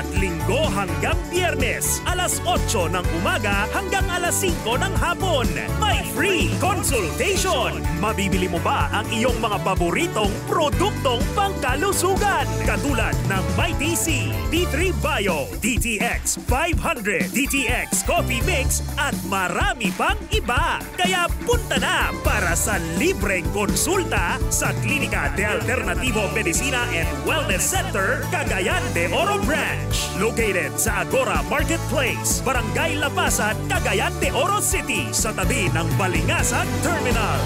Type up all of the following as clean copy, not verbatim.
bawat linggo hanggang Biyernes, alas 8 ng umaga hanggang alas 5 ng hapon. May free consultation. Mabibili mo ba ang iyong mga paboritong produktong pangkalusugan? Katulad ng MyTC, D3 Bio, DTX 500, DTX Coffee Mix at marami pang iba. Kaya punta na para sa libreng konsulta sa Klinika de Alternativo Medicina and Wellness Center, Cagayan de Oro Branch. Located sa Agora Marketplace, Barangay Lapasan, Cagayan de Oro City, sa tabi ng Balingasag Terminal.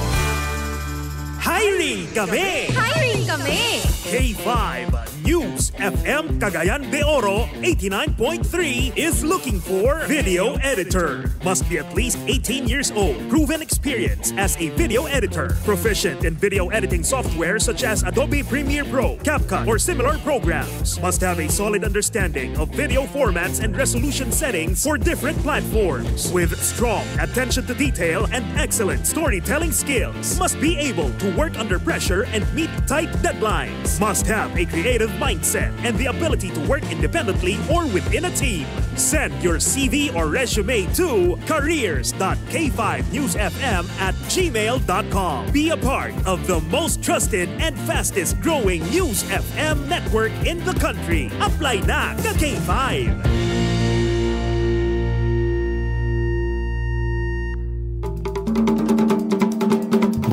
Hiring kami! Hiring kami! K5 News FM Cagayan de Oro 89.3 is looking for video editor. Must be at least 18 years old. Proven experience as a video editor. Proficient in video editing software such as Adobe Premiere Pro, CapCut, or similar programs. Must have a solid understanding of video formats and resolution settings for different platforms. With strong attention to detail and excellent storytelling skills. Must be able to work under pressure and meet tight deadlines. Must have a creative mindset and the ability to work independently or within a team. Send your CV or resume to careers.k5newsfm@gmail.com. Be a part of the most trusted and fastest growing News FM network in the country. Apply na ka K5.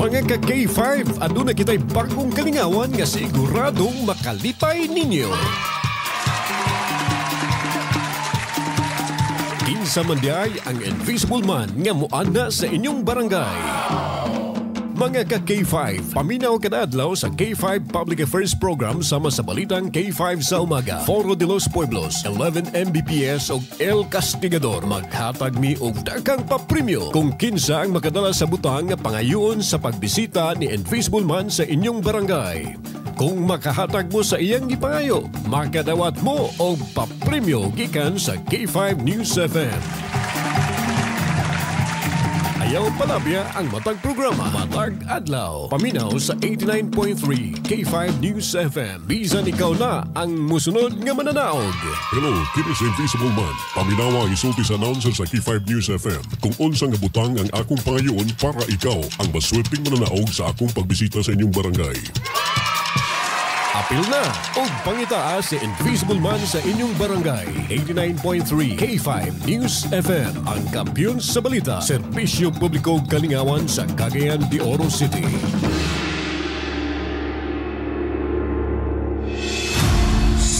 Mga ka-K5, aduna kita'y bagong kalingawan nga siguradong makalipay ninyo. Kinsa man diay ang invisible man nga muana sa inyong barangay. Mga ka-K5, paminaw kada adlaw sa K5 Public Affairs Program sama sa balitang K5 sa umaga. Foro de los Pueblos, 11 Mbps o El Castigador. Maghatag mi og daghang papremyo kung kinsa ang makadala sa butang nga pangayoon sa pagbisita ni Invisible Man sa inyong barangay. Kung makahatag mo sa iyang gipangayo, makadawat mo og papremyo gikan sa K5 News FM. Ayaw palabya ang matag programa, Matag Adlaw. Paminaw sa 89.3 K5 News FM. Bisan ikaw na ang musunod nga mananaog. Hello, kini si Invisible Man. Paminawa ang isulti sa announcer sa K5 News FM. Kung unsang nga butang ang akong pangayoon para ikaw ang maswerteng mananaog sa akong pagbisita sa inyong barangay. Apil na o pangitaa si Invisible Man sa inyong barangay. 89.3 K5 News FM, ang kampiyon sa balita, serbisyo publiko kalingawan sa Cagayan de Oro City.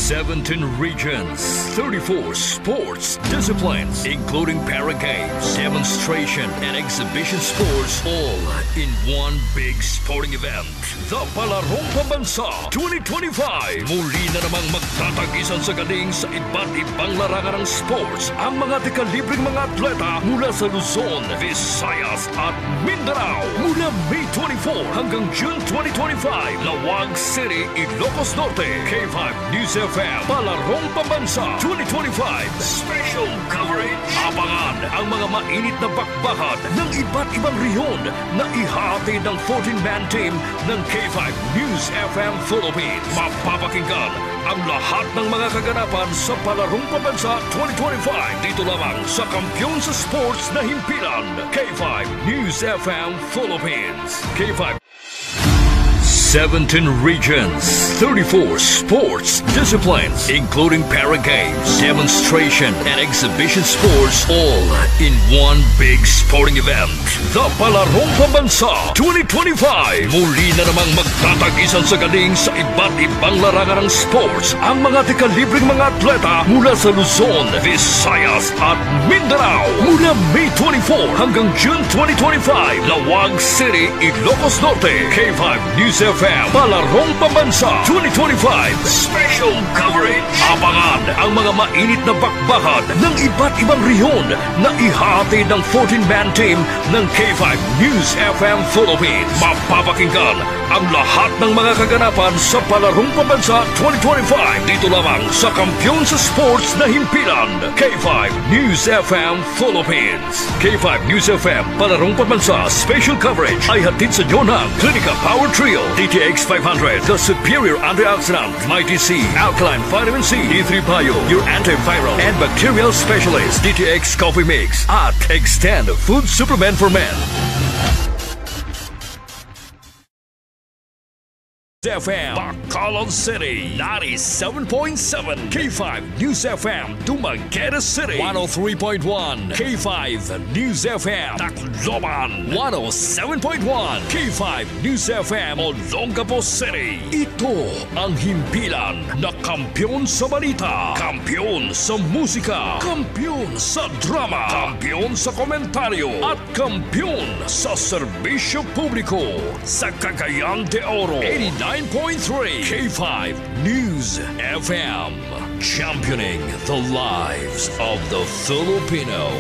17 regions, 34 sports disciplines, including para games, demonstration, and exhibition sports, all in one big sporting event. The Palarong Pambansa 2025. Muli na namang magtatagisan sa galing sa iba't ibang larangan ng sports ang mga dekalibreng mga atleta mula sa Luzon, Visayas at Mindanao. Mula May 24 hanggang June 2025, Lawag City, Ilocos Norte. K5 News FM Palarong Pambansa 2025 Special Coverage. Abangan ang mga mainit na bakbakan ng iba't ibang rehiyon na ihati ng 14-man team ng K5 News FM Philippines. Mapapakinggan ang lahat ng mga kaganapan sa Palarong Pambansa 2025 dito lamang sa kampiyon sa sports na himpilan, K5 News FM Philippines. K5 17 regions, 34 sports disciplines, including para games, demonstration, and exhibition sports, all in one big sporting event. The Palarong Pambansa 2025. Muli na namang magtatagisan sa galing sa iba't ibang larangan ng sports ang mga dekalibreng mga atleta mula sa Luzon, Visayas at Mindanao. Mula May 24 hanggang June 2025, Lawag City, Ilocos Norte. K5 News FM Palarong Pambansa 2025 Special Coverage. Abangan ang mga mainit na bakbakan ng iba't ibang rehiyon na ihati ng 14-man team ng K5 News FM Philippines. Mapapakinggan ang lahat ng mga kaganapan sa Palarong Pambansa 2025 dito lamang sa kampiyon sa sports na himpilan, K5 News FM Philippines. K5 News FM Palarong Pambansa Special Coverage ay hatid sa inyo ng Klinika Power Trio, DTX 500, the superior antioxidant, MyTC, alkaline vitamin C, D3 Bio, your antiviral and bacterial specialist. DTX Coffee Mix at Extend Food Supplement for Men. FM, Bacolod City, 97.7, K5 News FM, Dumaguete City, 103.1, K5 News FM, Tacloban, 107.1, K5 News FM, Olongapo City. Ito ang himpilan na kampiyon sa balita, kampiyon sa musika, kampiyon sa drama, kampiyon sa komentaryo, at kampiyon sa serbisyo publiko sa Cagayan de Oro, 89.3 K5 News FM, championing the lives of the Filipino.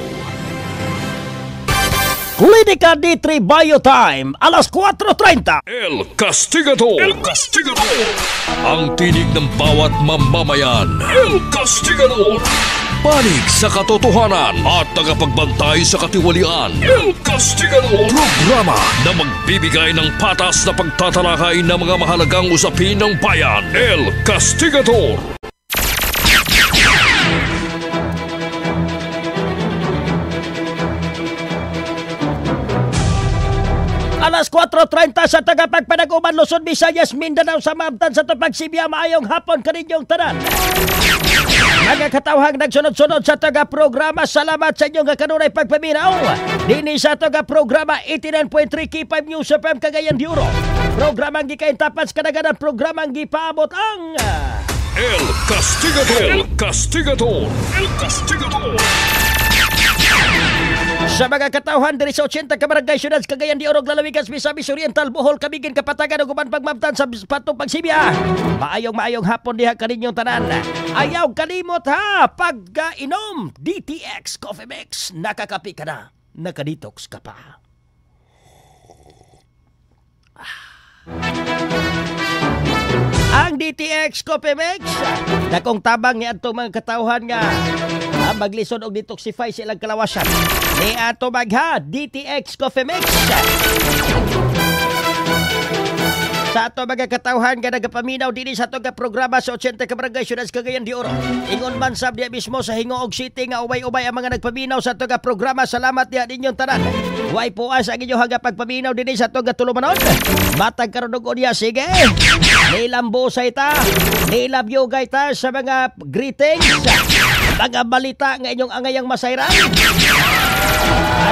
Klinika D3 Bio Time, alas 4:30. El Castigador. El Castigador. Ang tinig ng bawat mamamayan. El Castigador. Panig sa katotohanan at tagapagbantay sa katiwalian. El Castigador. Programa na magbibigay ng patas na pagtatalakay ng mga mahalagang usapin ng bayan. El Castigador. Alas 4:30 sa tagapagpanaguban, Luzon, Visayas, Mindanao, sa Mabtan, sa Tupagsibya. Maayong hapon kaninyong tanan. Mga katawhang nagsunod-sunod sa taga-programa, salamat sa inyong kanunay pagpaminaw. Dini sa taga-programa 89.3 K5 News FM Cagayan de Oro. Programang gikain tapas kanaganan, programang gipaabot ang El Castigador. El Castigador. El Castigador. Sa mga katawhan diri sa 80 ka barangay syudad Cagayan de Oro, Lalawigan, Misamis Oriental, Bohol, Camiguin, Kapatagan, ug uban pagmabtan sa Patong Pagsibya. Maayong hapon diha kaninyong tanan. Ayaw kalimot ha, pagkainom DTX Coffee Mix. Nakakapi ka na, nakadetox ka pa. Ang DTX Coffee Mix, dakong tabang ni ato mga katawhan nga maglisod og detoxify silang kalawasan. Ni ato magha DTX Coffee Mix. Sa ato mga katawhan nga nagapaminaw dinhi sa atong programa sa 80 ka barangay syudad Cagayan de Oro. Ingon man sab diya mismo sa Hingoog City nga ubay-ubay ang mga nagpaminaw sa atong programa. Salamat diha ninyong tanan. Way puas ang inyong hanggang pagpaminaw dinhi sa atong tulumanon. Matag karon og unya, sige. Nilambo sa ita, nilabyogay ta sa mga greetings, mga balita nga inyong angayang masayran.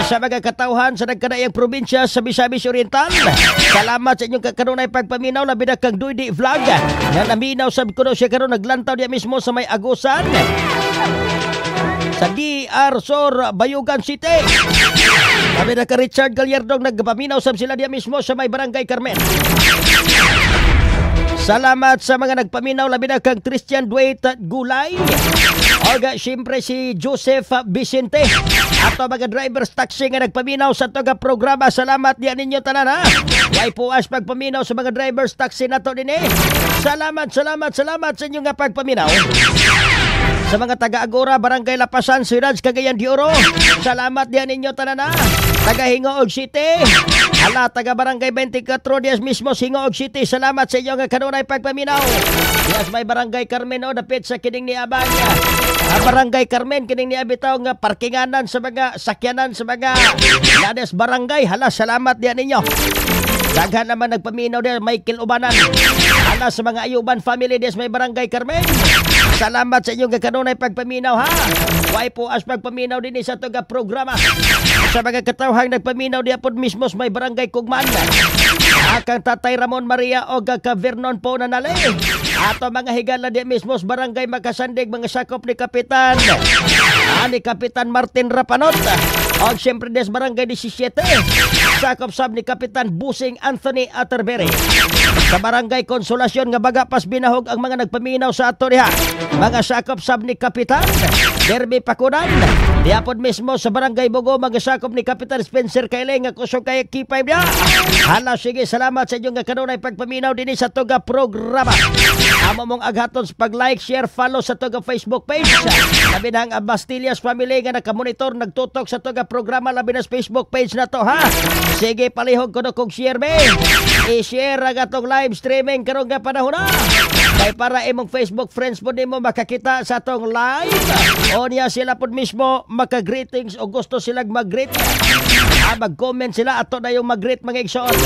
Sa mga katawhan sa nagkadaayang probinsya sa Misamis Oriental, salamat sa inyong kanunay pagpaminaw. Labi na kang Duydi Vlog na naminaw sa kuno siya karon naglantaw diya mismo sa may Agusan sa DR Sur, Bayugan City. Labi na ka Richard Gallardong nagpaminaw sa sila diya mismo sa may Barangay Carmen. Salamat sa mga nagpaminaw, labi na kang Christian Dwight Gulay. Oga, siyempre si Joseph Vicente. Ato mga drivers taxi nga nagpaminaw sa toga programa. Salamat diyan ninyo tanan ha. Way puas pagpaminaw sa mga drivers taxi nato din eh. Salamat sa inyo nga pagpaminaw. Sa mga taga-Agora, Barangay Lapasan, Syudad Cagayan de Oro, salamat diyan ninyo tanan ha. Taga Hingoog City, ala taga Barangay 24 dias mismo Hingoog City, salamat sa inyo nga kanunay pagpaminaw. Dias may Barangay Carmen o dapit sa kining ni Abang. Barangay Carmen kining ni abitaw nga parkinganan sa mga sakyanan sa mga Lades Barangay. Hala, salamat diyan ninyo. Daghan naman nagpaminaw diyan Michael Ubanan. Ala sa mga Ayuban family dias may Barangay Carmen. Salamat sa inyong kanunay pagpaminaw ha. Way po as pagpaminaw din sa toga programa. Sa mga katawhang nagpaminaw diya po mismo may Barangay Kugman. Akang Tatay Ramon Maria o ka Vernon po na nali. Ato mga higala diya mismo Barangay Makasandig, mga sakop ni Kapitan ni Kapitan Martin Rapanot. O siyempre des Barangay 17, sakop sab ni Kapitan Busing Anthony Atterbury. Sa Barangay Konsolasyon nga Bagapas Binahog ang mga nagpaminaw sa ato diha. Mga sakop sab ni Kapitan Derby Pakunan. Diapod mismo sa Barangay Bogo, mga sakop ni Kapitan Spencer Kaileng nga kusog kay K5 niya. Hala, sige, salamat sa inyong kanunay pagpaminaw din sa toga programa. Amo mong aghaton sa pag-like, share, follow sa toga Facebook page. Labi na ang Bastillas family nga nakamonitor, nagtutok sa toga programa, labi na sa Facebook page na to ha. Sige, palihog ko na kong share me. I-share ang atong live streaming karong nga panahon na. Kay para imong Facebook friends po nimo makakita sa atong live. O niya sila po mismo maka-greetings o gusto silang mag-greet. Mag-comment sila ato na yung mag-greet mga igsoon.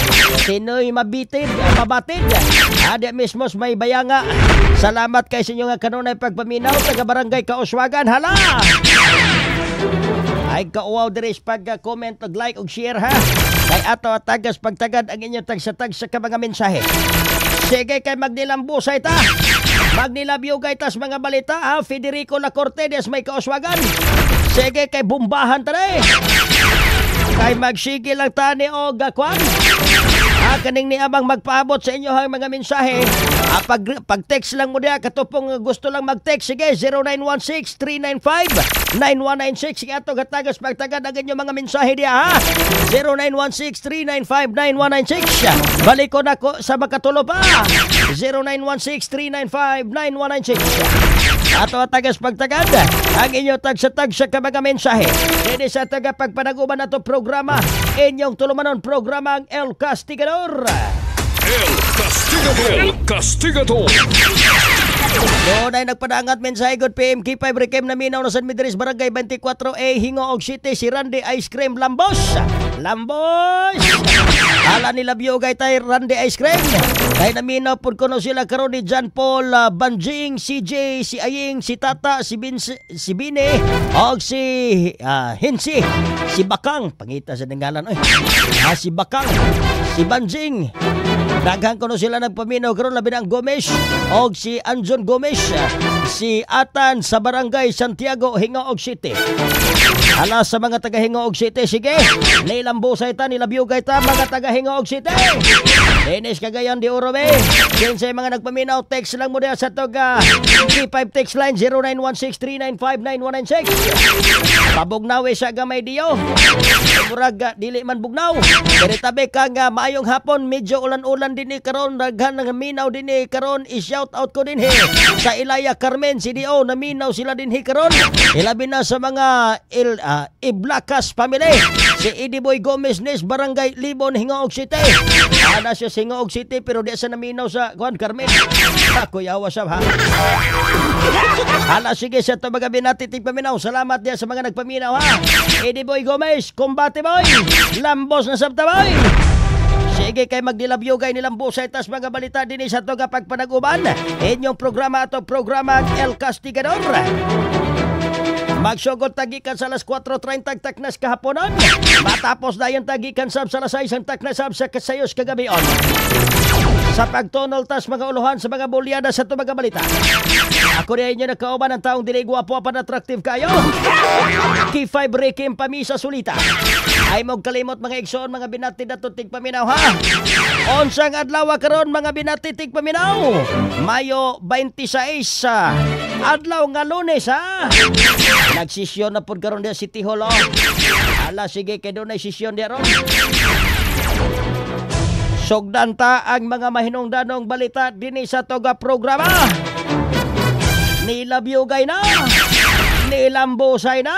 Sino'y mabatid. Di mismo may bayanga. Salamat kay sa inyo nga kanunay pagpaminaw taga Barangay Kauswagan. Hala! Ay kauwaw diris pag-comment og like og share ha. Kay ato tagas pagtagad ang inyong tag sa mga mensahe. Sige kay magnilambusay ta. Magnilabyugay tas mga balita ha. Federico Lacorte des may Kauswagan. Sige kay bumbahan ta rin. Kay magsige lang tani o gakwan. Kaning ni abang magpaabot sa inyo ang mga mensahe. Pag-text lang mo diya, katupong gusto lang mag-text. Sige, 0916-395-9196. Sige, ato gatagas pagtagad ang inyong mga mensahe diya, ha? 0916-395-9196. Balik ko na ko sa makatulo pa. 0916-395-9196. Ato tagas pagtagad ang inyong tag sa mga mensahe. Dili sa taga pagpanaguban na to programa. Inyong tulumanon programa ang El Castigador. El Castigador. Doon ay nagpadangat mensahe good PMK 5 Rekem na minaw na San Medris Barangay 24A Hingoog City si Randy Ice Cream Lambos. Ala nila biyogay tayo Randy Ice Cream. Kaya naminaw po kuno sila karon ni John Paul Banjing, CJ, si Aying, si Tata, si Bine, o si Hinsi, si Bakang, pangita sa nangalan, si Bakang, si Banjing. Daghan kuno sila nagpaminaw karon labi ng Gomes, o si Anjon Gomes, si Atan sa Barangay Santiago, Hingoog City. Ala sa mga taga Hingoog City, sige, nilambusay ta, nilabiyugay ta, mga taga Hingoog City. Dennis Cagayan de Orobe. Sa mga nagpaminaw, text lang mo diya sa toga P5 text line 0916-395-9196. Pabugnaw sa gamay diyo. Murag dili man bugnaw. Kaya tabi ka nga maayong hapon, medyo ulan-ulan din karon, daghan nga minaw din karon, i-shout out ko din sa Ilaya Carmen CDO na minaw sila din karon. Ilabi na sa mga Iblakas family. Si Ediboy Gomez Nes Barangay Libon Hingoog City. Ana siya Hingoog City pero di sa naminaw sa Juan Carmen. Ako yawa sa ha. Hala sige sa to mga binatitig paminaw. Salamat dia sa mga nagpaminaw ha. Ediboy Gomez, Combate Boy, Lambos na sabta boy. Sige kay magdilabyugay nilang busay tas mga balita din sa toga pagpanaguban. Inyong programa ato programa El Castigador. Magsugod tagikan sa alas 4:30 taknas kahaponan. Matapos na yung tagikan sab sa alas 6 taknas sab sa kasayos kagabion. Sa pagtunol tas mga uluhan sa mga bulyada sa ito mga balita. Ako rin inyo nakauban ng taong dili guwapo pa attractive kayo. K5 Rekim Pamisa Sulita. Ay mong kalimot mga igsoon mga binatid at tutig paminaw ha. Onsang adlaw karon mga binatitig paminaw. Mayo 26 adlaw nga Lunes ha. Nagsisyon na po karon dia City Hall. Ala sige kay doon ay sisyon dia ron. Sugdanta ang mga mahinungdanong balita dinhi sa toga programa. Nilabyugay na, nilambusay na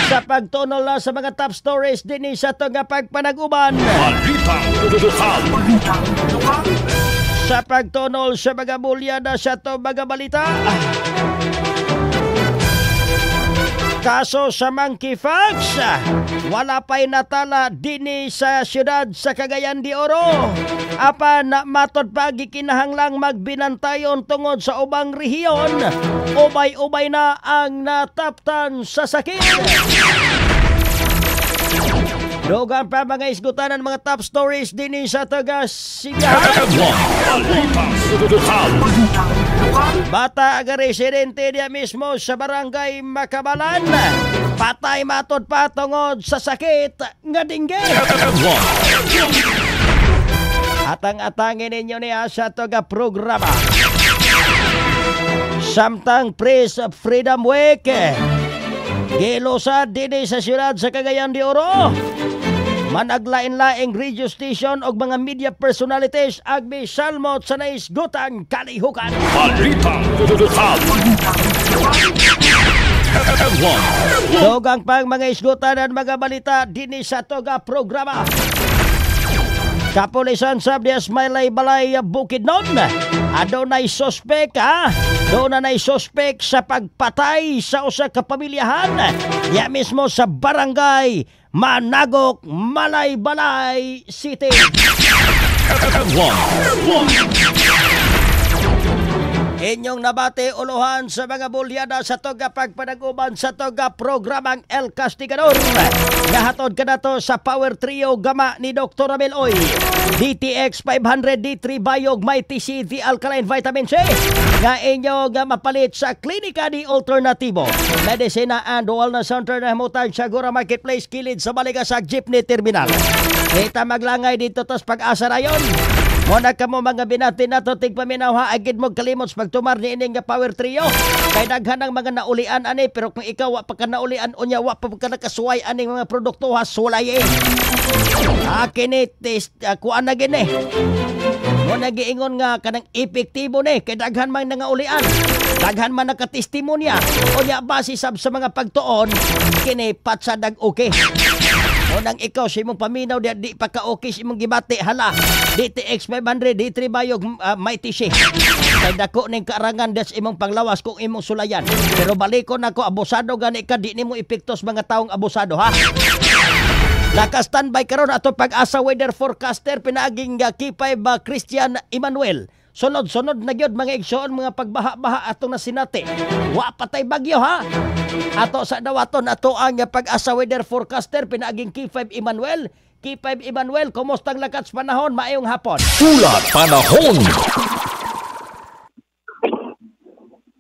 sa pagtunol na sa mga top stories dinhi sa toga pagpanaguban. Sa pagtunol sa mga bulyada sa to mga balita. Kaso sa Monkey Fox, wala pa'y natala dini sa siyudad sa Cagayan de Oro. Apa na matod pa gikinahanglang magbinantayon tungod sa ubang rehiyon, ubay-ubay na ang nataptan sa sakit. Dogan pa mga isgutanan mga top stories dini sa taga Sigahan. Bata aga residente dia mismo sa barangay Makabalan. Patay matod pa tungod sa sakit nga dinggit. Atang-atangin ninyo niya sa taga programa. Samtang Press Freedom Week. Gilusad dini sa siyudad sa Cagayan de Oro. Managlain-laing radio station og mga media personalities agbi salmot sa naisgutang kalihukan. Dogang pang mga isgutan at mga balita dinhi sa toga programa. Kapulisan sa Dias Maylay Balay Bukidnon. Adunay suspek Doon na suspek sa pagpatay sa usa ka pamilyahan. Ya mismo sa barangay Managok, Malay-Balay City. Inyong nabati uluhan sa mga bulyada sa toga pagpanag-uban sa toga programang El Castigador. Nahatod ka na to sa Power Trio Gama ni Dr. Ramil Oy. DTX 500 D3 Bayog Mighty C The Alkaline Vitamin C. Nga inyong mapalit sa klinika ni Alternativo. Medicina and Wellness Center na hamutan sa Gora Marketplace kilid sa Baligasag Jeepney Terminal. Kita maglangay dito tos pag-asa na yun. Muna ka mo mga binati na to tigpaminaw ha, agid mo kalimot pagtumar ni ining Power Trio. Kay daghan ang mga naulian ani, pero kung ikaw wa pa ka naulian unya, wa pa ka nakasuway aning mga produkto ha, sulay eh. Kini test kuan na gini. Muna giingon nga kanang epektibo ni, kay daghan man nangaulian. Daghan man nakatestimonya. Unya base sab sa mga pagtuon, kini patsadag okay. Unang ikaw si mong paminaw di pa ka okay si mong gibati hala DTX 500 D3 Bayog Mighty C. Kay dako ning karangan des imong panglawas kung imong sulayan. Pero balikon ako abusado gani ka di nimo epektos mga taong abusado ha. Naka-standby karon ato pag-asa weather forecaster pinaaging K5 Christian Emmanuel. Sunod-sunod na gyud mga igsoon mga pagbaha-baha atong nasinati. Wa patay bagyo ha. Ato sa dawaton ato ang pag-asa weather forecaster pinaaging K5 Emmanuel. K5 Emmanuel, kumusta ang lakas panahon maayong hapon? Ulat panahon.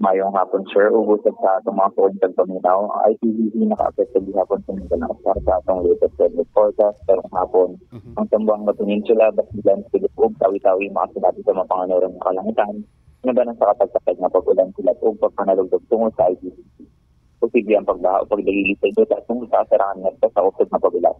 Mayong hapon, sir. Ubusag sa atong mga puntag paminaw. ITVC naka-affected hapon sa Mindanao para sa atong latest weather forecast. Pero hapon, ang tambuang na peninsula, Basilan, Pilipog, Tawi-Tawi, mga sinati sa mga panganorang ng kalangitan. Nabanan sa kapagkakad na pag-ulan sila o pagpanalugdog tungo sa ITVC. Posible ang pagbaha o pagdalilisay doon at tungo sa asarangan nito sa usod na pag-ulan.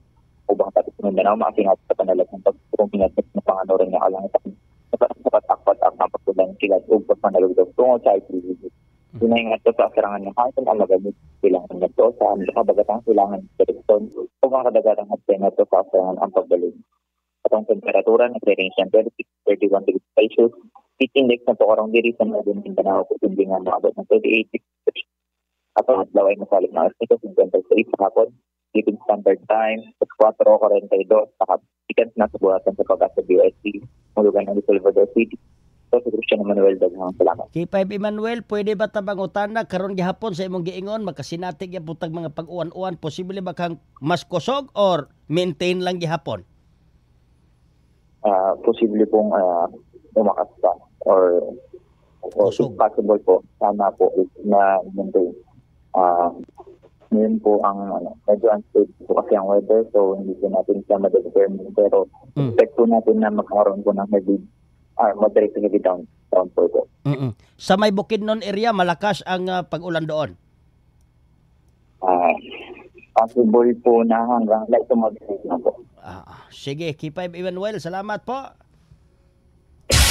Ubang tapos sa Mindanao, makasingat sa panalag ng pagpuminat ng panganorang ng kalangitan. Dapat akpat-ak na pagkulang kilat o pagpanalugdog tungo sa ITVC. Tunay nga ito sa asarangan ng hangin ang magamit silangan nito sa kabagatang silangan ng direksyon o mga kadagatang hapsen nito sa asarangan ang pagdaling. At ang temperatura na range ng 31 degrees Celsius, heat index na tukarang diri sa mga Mindanao kung hindi nga maabot ng 38 degrees Celsius. At ang adlaw ay masalit na alas 53 sa hapon, Philippine Standard Time, 4:42 sa weekends na subuhatan sa pag-asa BSC, mulugan ng Salvador City. So, si Christian Emmanuel, daghang salamat. K5 Emmanuel, pwede ba tabangutan na karon gihapon sa imong giingon, makasinatig ya putag mga pag-uwan-uwan, posible ba kang mas kusog or maintain lang gihapon? Posible pong umakas pa or if possible po, sana po na maintain. Ngayon po ang medyo unstable po kasi ang weather, so hindi po natin siya ma-determine, pero expect po natin na magkaroon po ng heavy moderate to heavy downpour po. Sa may Bukidnon area, malakas ang pag-ulan doon? Possible po na hanggang light to moderate na po. Sige, K5 Emmanuel, salamat po.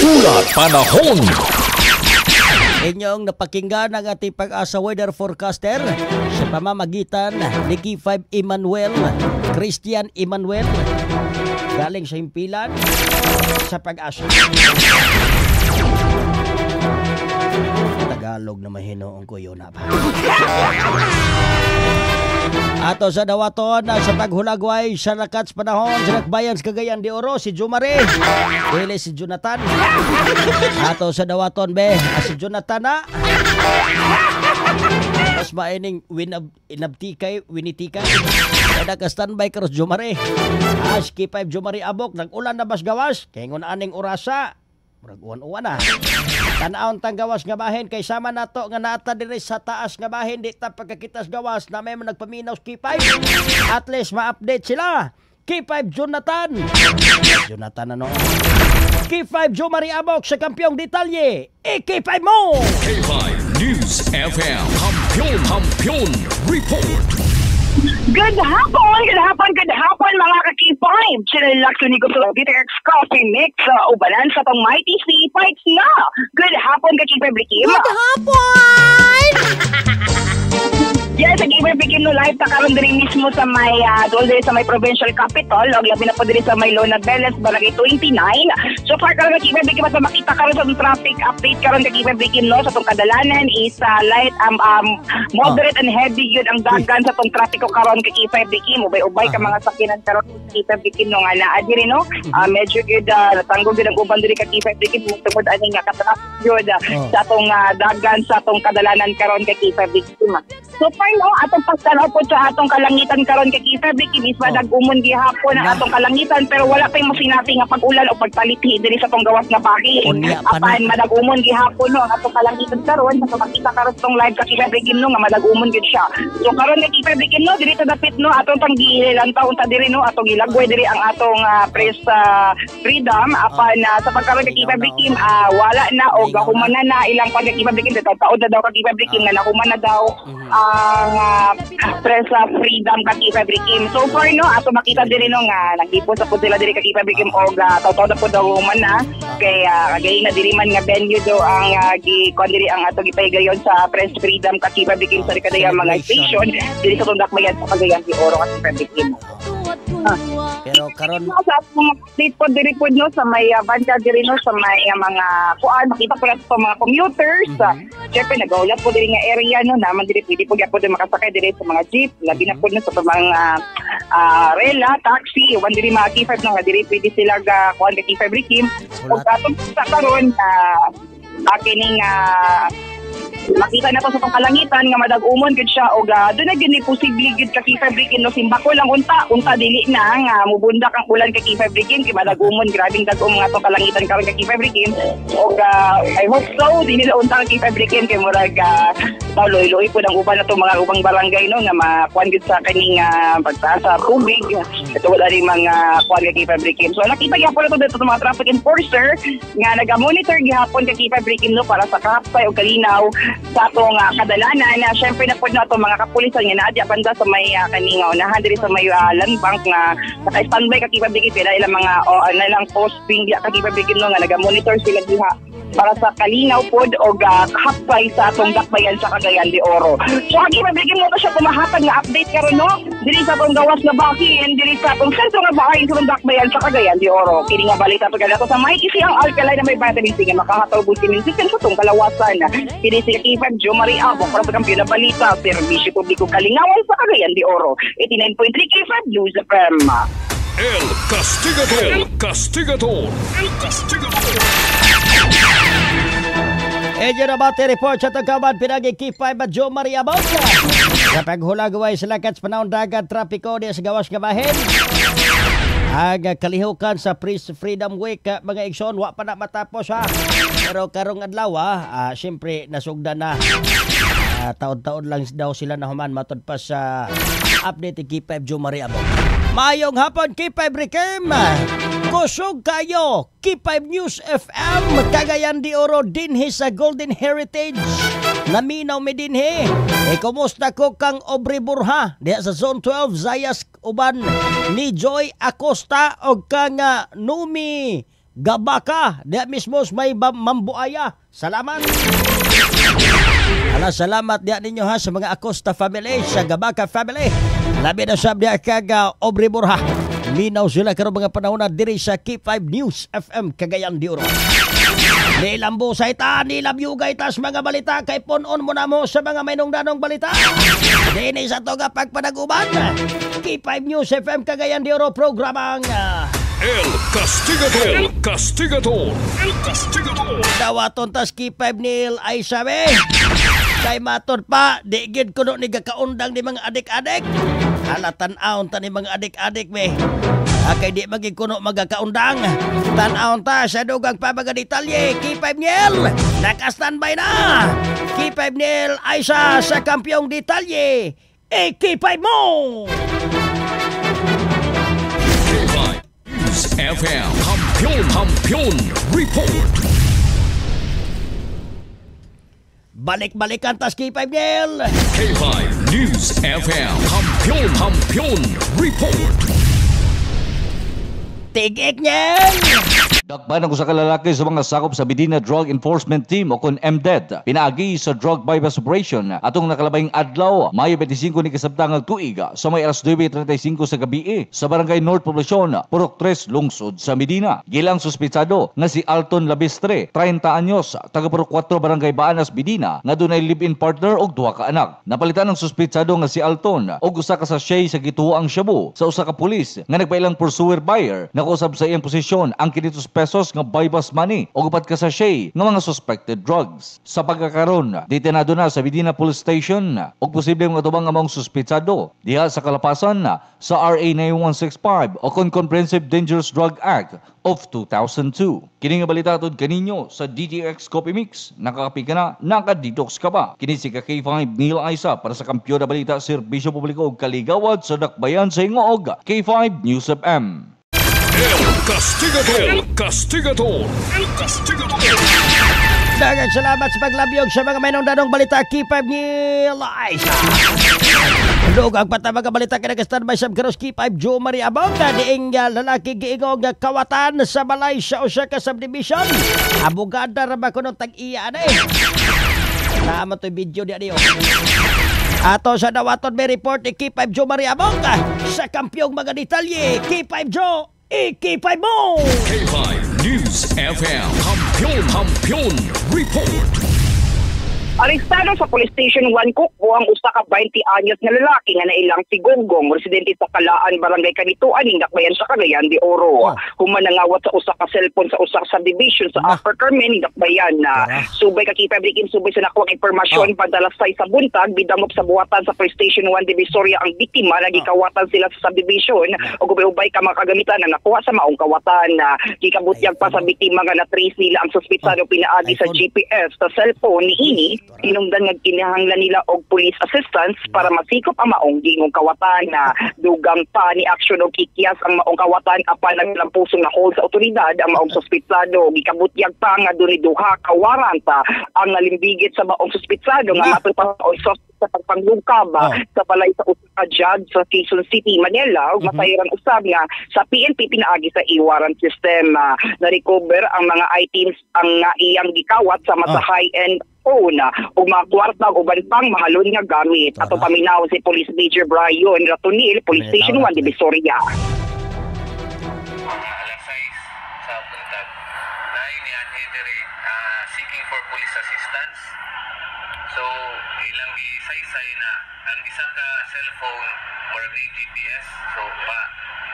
Ulat panahon. Inyong napakinggan ang ating pag-asa weather forecaster sa pamamagitan ni K5 Emmanuel, Christian Emmanuel, galing sa himpilan sa pag-asa. Tagalog na mahinoong kuyo na ba? Ato sa dawaton sa paghulagway sa nakats panahon sa Nakbayan sa Cagayan de Oro, si Jumare, dili si Jonathan. Ato sa dawaton be, si Jonathan na mas maining winitikai kada ka standby karos Jumare. K5 Jumare abok nag-ulan na bas gawas kay ngon aning orasa murag uwan-uwan na. Tanaon tang gawas nga bahin kay sama nato nga nata diri sa taas nga bahin di ta pagkakitas gawas na may nagpaminaw K5. At least ma-update sila. K5 Jonathan ano? K5 Jomari Abok sa Kampyong Detalye. K5 mo! K5 News FM. Kampiyon Report. Good hapon mga ka-K5. Sinalak sa Nico sa DTX Coffee Mix sa ubalan sa pang Mighty C Fights na. Good hapon ka-K5 Rikim. Good hapon! Yes, Kiber Bigin no live ta karon diri mismo sa may diri sa may provincial capital og labi na po diri sa may Lona Beles Barangay 29. So far karon Kiber Bigin pa makita karon sa traffic update karon kay Kiber Bigin no sa tong kadalanan is light moderate and heavy yun ang dagan sa tong traffic ko karon kay Kiber Bigin ubay ka mga sakyanan karon Kiber Bigin no nga naa diri no medyo good tanggol gid ang uban diri kay Kiber Bigin tungod ani nga ka-traffic yun sa tong dagan sa tong kadalanan karon kay Kiber Bigin. So far no atong pagtanaw po sa atong kalangitan karon kay Kiber Bigin is madagumon gihapon ang atong kalangitan pero wala pa mo sinabi nga pag-ulan o pagpalithi diri sa tong gawas nga bahin. Apan madagumon gihapon no ang atong kalangitan karon sa makita karon tong live kay Kiber Bigin no nga madagumon gid siya. So karon kay Kiber Bigin no diri ta dapit no atong panggilan taon ta diri no atong gilagway diri ang atong press freedom apan sa pagkaron kay Kiber Bigin wala na o gahuman na ilang pag Kiber Bigin taon na daw kay Kiber Bigin nga nahuman na daw ang press freedom kay Kiber Bigin. So far no ato makita diri no nga nagipon sa pud sila diri kay Kiber Bigin og taw na pud daw human na kay kagay na diri man nga venue do ang gikon diri ang ato gipahigayon sa press freedom kay Kiber Bigin sa kadayang mga station diri sa tundak mayan sa Cagayan de Oro kay Kiber Bigin. Pero karon sa update po diri po no sa may banda diri no sa may mga kuan makita po sa mga commuters. Syempre nagaulat po diri nga area no naman diri pwede po gyapon makasakay diri sa mga jeep labi na po no sa mga rela taxi wan diri mga K5 no nga diri pwede sila ga kuan kay K5 Bigin ug atong sa karon kining makita na to sa kalangitan nga madagumon gid siya og doon na gid ni posible gid kay Kiber Bigin no simbako lang unta dili na nga mubundak ang ulan kay Kiber Bigin kay madagumon grabing dagom nga to kalangitan karon kay Kiber Bigin og I hope so dili na unta kay Kiber Bigin kay murag loy-loy po ang uban na to mga ubang barangay no nga makuan gid sa kaning pagtaas sa tubig ito wala ring mga kuan kay Kiber Bigin. So nakita gyapon na to dito sa mga traffic enforcer nga naga-monitor gihapon kay Kiber Bigin no para sa kahapsay o kalinaw sa atong kadalanan na syempre na po na itong mga kapulisan nga naadya banda sa may kaningaw unahan diri sa may land bank nga naka-standby kay Kiber Bigin pila ilang mga nalang posting diya kay Kiber Bigin no nga naga-monitor sila diha para sa kalinaw pod o kahapsay sa atong dakbayan sa Cagayan de Oro. So Kiber Bigin mo to siya kumahatag nga update karon no diri sa atong gawas nga bahin diri sa atong sentro nga bahin sa dakbayan sa Cagayan de Oro. Kini nga balita pagkada to sa may kisi ang alkaline na may vitamin C nga makahatag vitamin C sa atong kalawasan. Kini si K5 Jo Maria Abo para sa kampiyon na balita serbisyo publiko kalingawan sa Cagayan de Oro 89.3 K5 News FM. El Castigador. Edyo na bate report sa Tagkaman pinagi K5 at Jo Maria Abo. Sa paghulagaway sila kats panahon dagat trapiko di sa gawas gabahin. Ang kalihukan sa Press Freedom Week mga igsoon wa pa na matapos ha. Pero karong adlaw siyempre nasugdan na. Taon-taon lang daw sila na human matod pa sa update ni K5 Jo Maria Abo. Mayong hapon K5 Bigin. Kusog kayo K5 News FM Cagayan de Oro dinhi sa Golden Heritage. Naminaw mi dinhi. Kumusta ko kang Aubrey Burha diha sa Zone 12 Zayas uban ni Joy Acosta og kang Numi Gabaka diha mismo may Mambuaya. Salamat. Salamat diha ninyo ha sa mga Acosta family, sa Gabaka family. Labi na sab diha kag Aubrey Burha. Minaw sila karong mga panahon na diri sa K5 News FM Cagayan de Oro. Nilambo sa ita, nilamyugay tas mga balita kay punon mo na mo sa mga mainong-danong balita. Dini sa toga pagpanaguban. K5 News FM Cagayan de Oro programang El Castigador. Dawaton tas K5 Nil ay sabi. Kay maton pa, di gid kuno ni gakaundang ni mga adik-adik. Halatan-aon ta ni mga adik-adik be. Kay di maging kuno magakaundang. Tan-aon ta sa dugang pabaga detalye. K5 Nil, naka-standby na. K5 Nil ay sa kampyong detalye. K5 mo! FM Kampiyon Report. Balik-balikan tas K5 Nil. K5 News FM Kampiyon Report. Tigik Nil. Dakpan ang usa ka lalaki sa mga sakop sa Medina Drug Enforcement Team o kun MDET pinaagi sa drug bypass operation atong nakalabayng adlaw Mayo 25 ni kasabtangang tuig sa may alas 9:35 sa gabi sa Barangay North Poblacion, Purok 3, lungsod sa Medina. Gilang suspitsado nga si Alton Labistre, 30 anyos, taga Purok 4 Barangay Baanas, Medina, nga dunay live-in partner og duha ka anak. Napalitan ang suspitsado nga si Alton og usa ka sachet sa gituoang shabu sa usa ka pulis nga nagpailang pursuer buyer na kausab sa iyang posisyon ang 500 pesos nga bypass money o upat ka sachet ng mga suspected drugs. Sa pagkakaroon, detenado na sa Medina Police Station og posibleng matubang nga mga suspitsado diha sa kalapasan sa RA 9165 o Comprehensive Dangerous Drug Act of 2002. Kini nga balita tod kaninyo sa DTX Coffee Mix. Nakakapi ka na, nakadetox ka ba? Kini si K5 Neil Aisa para sa Kampiyon na Balita, Serbisyo Publiko ug Kaligawad sa Dakbayan sa Hingoog, K5 News FM. El Castigador. Daghang salamat sa paglabyog sa mga mainong-danong balita K5 ni Liza. Dugang patama ka balita ka nag-standby sa Karos K5 Jo Marie Abong na diing lalaki giingog nga kawatan sa balay sa usa ka subdivision. Abogada ra ba kuno tag-iya na Tama to video diya. Ato sa dawaton may report ni K5 Jo Marie Abong sa kampyong mga detalye. K5 Jo, K5 mo! K5 News FM. Kampiyon Report. Arestado sa Police Station 1 Kukbo ang usa ka 20 anyos nga lalaki nga nailang si Gonggong, residente sa Kalaan, Barangay Kanituan, Dakbayan sa Cagayan de Oro. Human nangawat sa usa ka cellphone sa usa ka subdivision sa Upper Carmen, Dakbayan. Subay ka kipabrikin subay sa nakuwang impormasyon padala sa buntag bidamop sa buhatan sa Police Station 1 Divisoria ang biktima nagikawatan sila sa subdivision ug ubay ka mga kagamitan na nakuha sa maong kawatan. Gikabutyag pa sa biktima nga na-trace nila ang suspitsado pinaagi sa GPS sa cellphone ni ini. Tinungdan nga kinahanglan nila og police assistance para masikop ang maong gingong kawatan na dugang pa ni aksyon og ikyas ang maong kawatan apan naglampusong na hold sa otoridad ang maong suspitsado. Gikabutyag pa nga duni duha ka waranta ang nalimbigit sa maong suspitsado nga matupad sa pagpanglungkab sa balay sa usa ka judge sa Quezon City, Manila ug masayran usab nga sa PNP pinaagi sa e-warrant system. Na-recover ang mga items ang iyang gikawat sama sa high-end phone ug mga kwarta ug uban pang mahalon nga gamit. Ato paminaw si Police Major Brian Ratonil, Police Station 1 Divisoria. Alas 6 sa buntag na inianhe diri seeking for police assistance. So ilang gisaysay na ang isa ka cellphone or GPS, so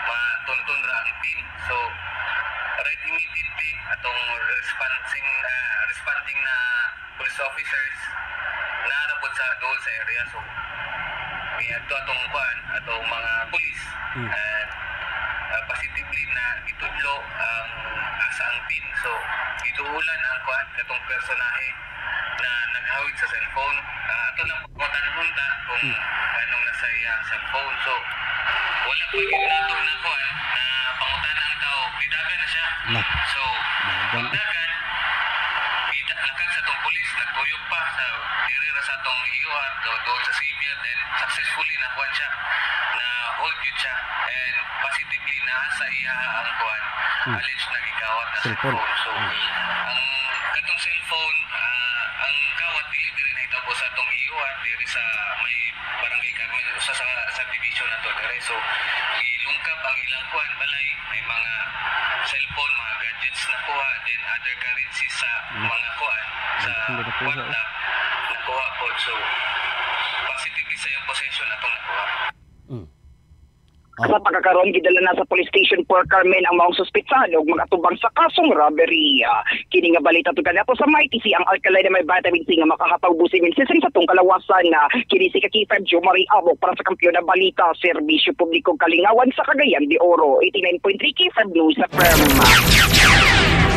matuntun ra ang pin. So right immediately atong responding na police officers na nabot sa doon sa area. So may atong atong mga police and positively na itudlo ang asa ang pin. So iduulan ang katong personahe na naghawid sa cellphone. Ato lang pagkatanhon ta kung anong nasa iya cellphone. So wala pa gid nato na pangutan ang tao, bidagan na siya. So bidagan lakad sa tong pulis, nagtuyok pa sa diri ra sa tong iyuhan doon sa Sibian, then successfully nakuha siya na hold yun siya and positively na sa iya ang alleged na gikawat na cellphone. So ang katong cellphone ang kawat dili na hitabo sa tong iyuhan diri sa may Barangay Carmen sa subdivision nato diri. So ilungkap ang ilang balay, may mga cellphone, mga gadgets na kuha, then other currencies sa mga sa kwarta nakuha po. So positively sa yung possession atong nakuha. Sa pagkakaroon, gidala na sa Police Station 4 Carmen ang maong suspitsado ug magatubang sa kasong robbery. Kini nga balita tungkol nato sa Mighty si ang alkalay na may vitamin C nga makahataw busin minsan sa tong kalawasan na kini si K5 Jo Marie Abong para sa Kampiyon na Balita, Serbisyo Publiko Kalingawan sa Cagayan de Oro, 89.3 K5 News FM.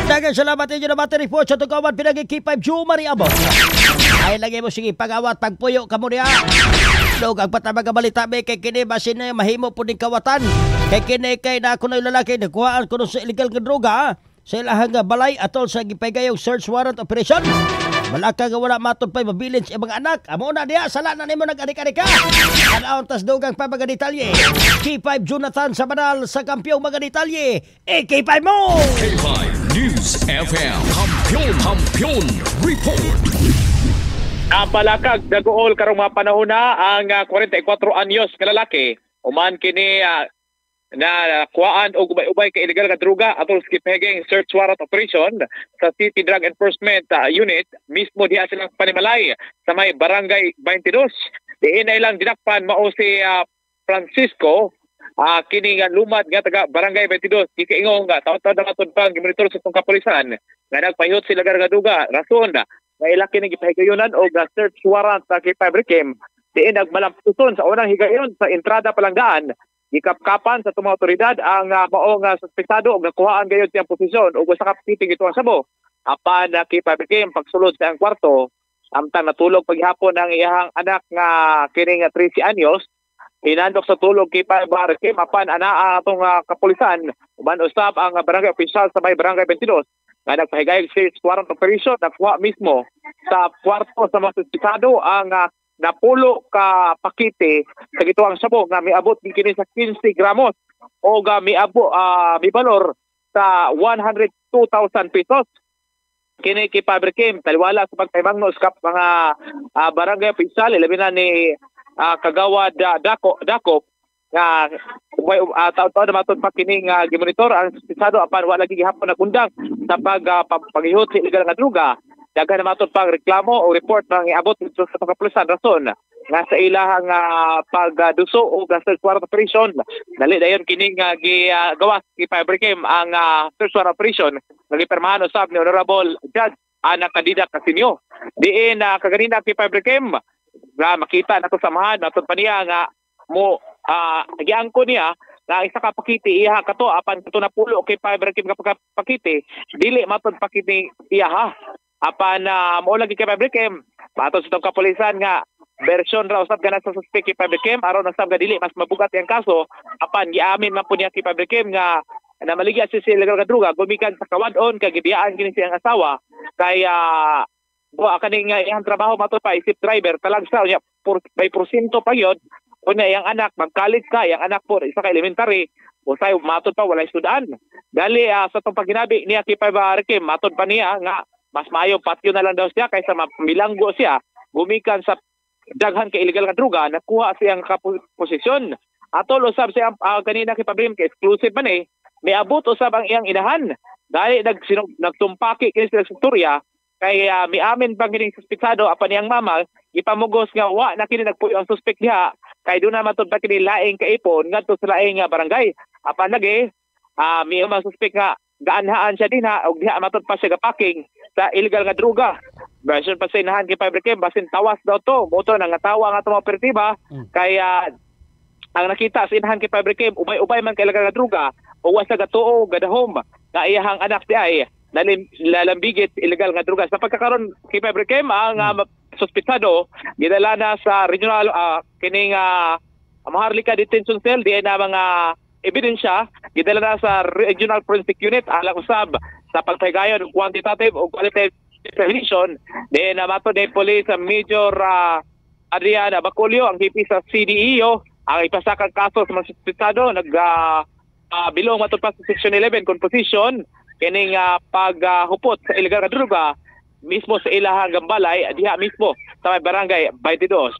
Daghang salamat inyo na battery report sa tugawan pinagi K5 Jo Marie Abong. Ay lagi mo sige pagawat pagpuyo kamo niya. Dugang patama ka balita may kay kini basin na mahimo po ning kawatan. Kay kini kay na kuno lalaki nagkuhaan kuno sa illegal nga droga sa ilahang balay atol sa gipaygayaw search warrant operation. Malaka nga wala matod pa'y mabilin sa ibang anak. Amo na diya, sala na nimo nag-adik-adik ka. Anaon tas dugang pa mga detalye. K5 Jonathan sa banal sa kampyong mga detalye. K5 mo! K5 News FM. Kampiyon Report. Napalakag dagool karong mga panahon na ang 44 anyos nga lalaki uman kini na kuhaan o ubay-ubay ka illegal nga droga atol sa gipahiging search warrant operation sa City Drug Enforcement Unit mismo diha silang panimalay sa may Barangay 22. Diin na ilang dinakpan mao si Francisco kini nga lumad nga taga Barangay 22 gikaingong nga taon-taon na matod pang gimonitor sa itong kapulisan nga nagpahiyot sila nga duga rason na ilaki ng gipahigayonan o search warrant sa K5 diin nagmalampuson sa unang higayon sa entrada palanggaan gikapkapan sa tumang otoridad ang maong suspektado o nakuhaan gayon siyang posisyon o sa kapiting ito ang sabo apan K5 pagsulod sa ang kwarto amtang natulog paghapon ang iyahang anak nga kining 13 anyos hinandok sa tulog K5 apan ana atong kapulisan uban usab ang barangay official sa may Barangay 22 nga nagpahigayag search warrant operation nakuha mismo sa kwarto sa mga suspektado ang napulo ka pakite sa gituang sabo nga miabot kini sa 15 gramos o mibalor sa 102,000 pesos. Kini K5 taliwala sa pagtaymangno sa mga barangay opisyal labi na ni Kagawad Dakop nga taon-taon na matod pa kining gimonitor ang suspetsado apan wala lagi gihapon nagundang sa paghihot sa illegal nga droga. Daghan na matod pang reklamo o report ng iabot sa kapulisan rason nga sa ilahang pagduso o search warrant operation dali dayon kining gigawas K5 ang search warrant operation nagipirmahan usab ni Honorable Judge Ana Candida Casinio diin kaganina K5 nga makita nato samahan nato pa niya nga mo giangko niya na isa ka pakiti iha kato apan kato na pulo K5 nga pakiti dili matod pakiti iha apan mo lagi K5 mato sa itong kapulisan nga version raw usab ganang sa suspect K5 aron usab nga dili mas mabugat ang kaso apan giamin man po niya K5 nga namaligya si illegal nga droga gumikan sa kawadon kay gibiyaan kini siyang asawa kaya kaning iyang trabaho mato pa isip driver talagsa niya may porsyento pa yun unya iyang anak mag-college ka iyang anak po isa ka elementary usay matod pa walay sudan dali sa itong paginabi niya K5 matod pa niya nga mas maayo patyo na lang daw siya kaysa milanggo siya gumikan sa daghan ka illegal nga droga nakuha siyang posisyon atol usab siya kanina K5 exclusive man miabot usab ang iyang inahan dahil nagtumpaki kini sa istorya kay miamin pang kining suspetsado apan iyang mama ipamugos nga wa na kini nagpuyo ang suspek diha kay do na matud pa kini laing kaipon ngadto sa laing barangay apan lagi may mga suspek nga gaanhaan siya dinha og diha matud pa siya gapaking sa illegal nga droga version pa sa inahan K5 basin tawas daw to moto nang tawa nga mga operatiba kaya ang nakita sa inahan K5 ubay-ubay man kay illegal nga droga o wasa gatuo gadahom nga iyahang anak di ay lalambigit illegal nga droga sa pagkakaron K5 ang suspetsado gidala na sa regional kining Maharlika Detention Cell di na mga ebidensya gidala na sa Regional Forensic Unit alang usab sa pagpagayon quantitative o qualitative evaluation di na mato ni Police Major Adriana Bacolio ang VP sa CDEO ang ipasakang kaso sa mga suspetsado bilong matod pa sa Section 11 composition kining paghupot sa illegal nga droga mismo sa ilahang gambalay diha mismo sa may Barangay 22.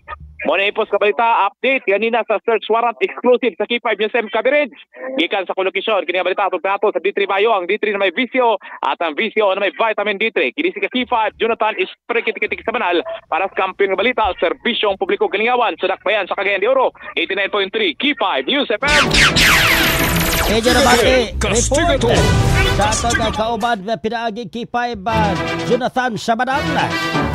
Muna ipos kabalita update kanina sa search warrant exclusive sa K5 News FM coverage gikan sa kolokasyon kini balita atong nato sa D3 Bayo ang D3 na may visyo at ang visyo na may vitamin D3 kini si K5 Jonathan Isprekitik sa Banal para sa kampiyon nga balita serbisyong publiko galingawan sa dakbayan sa Cagayan de Oro 89.3 K5 News FM. Medyo na bati, report sa itong kaubad na pinaagi K5 Jonathan Sabanal.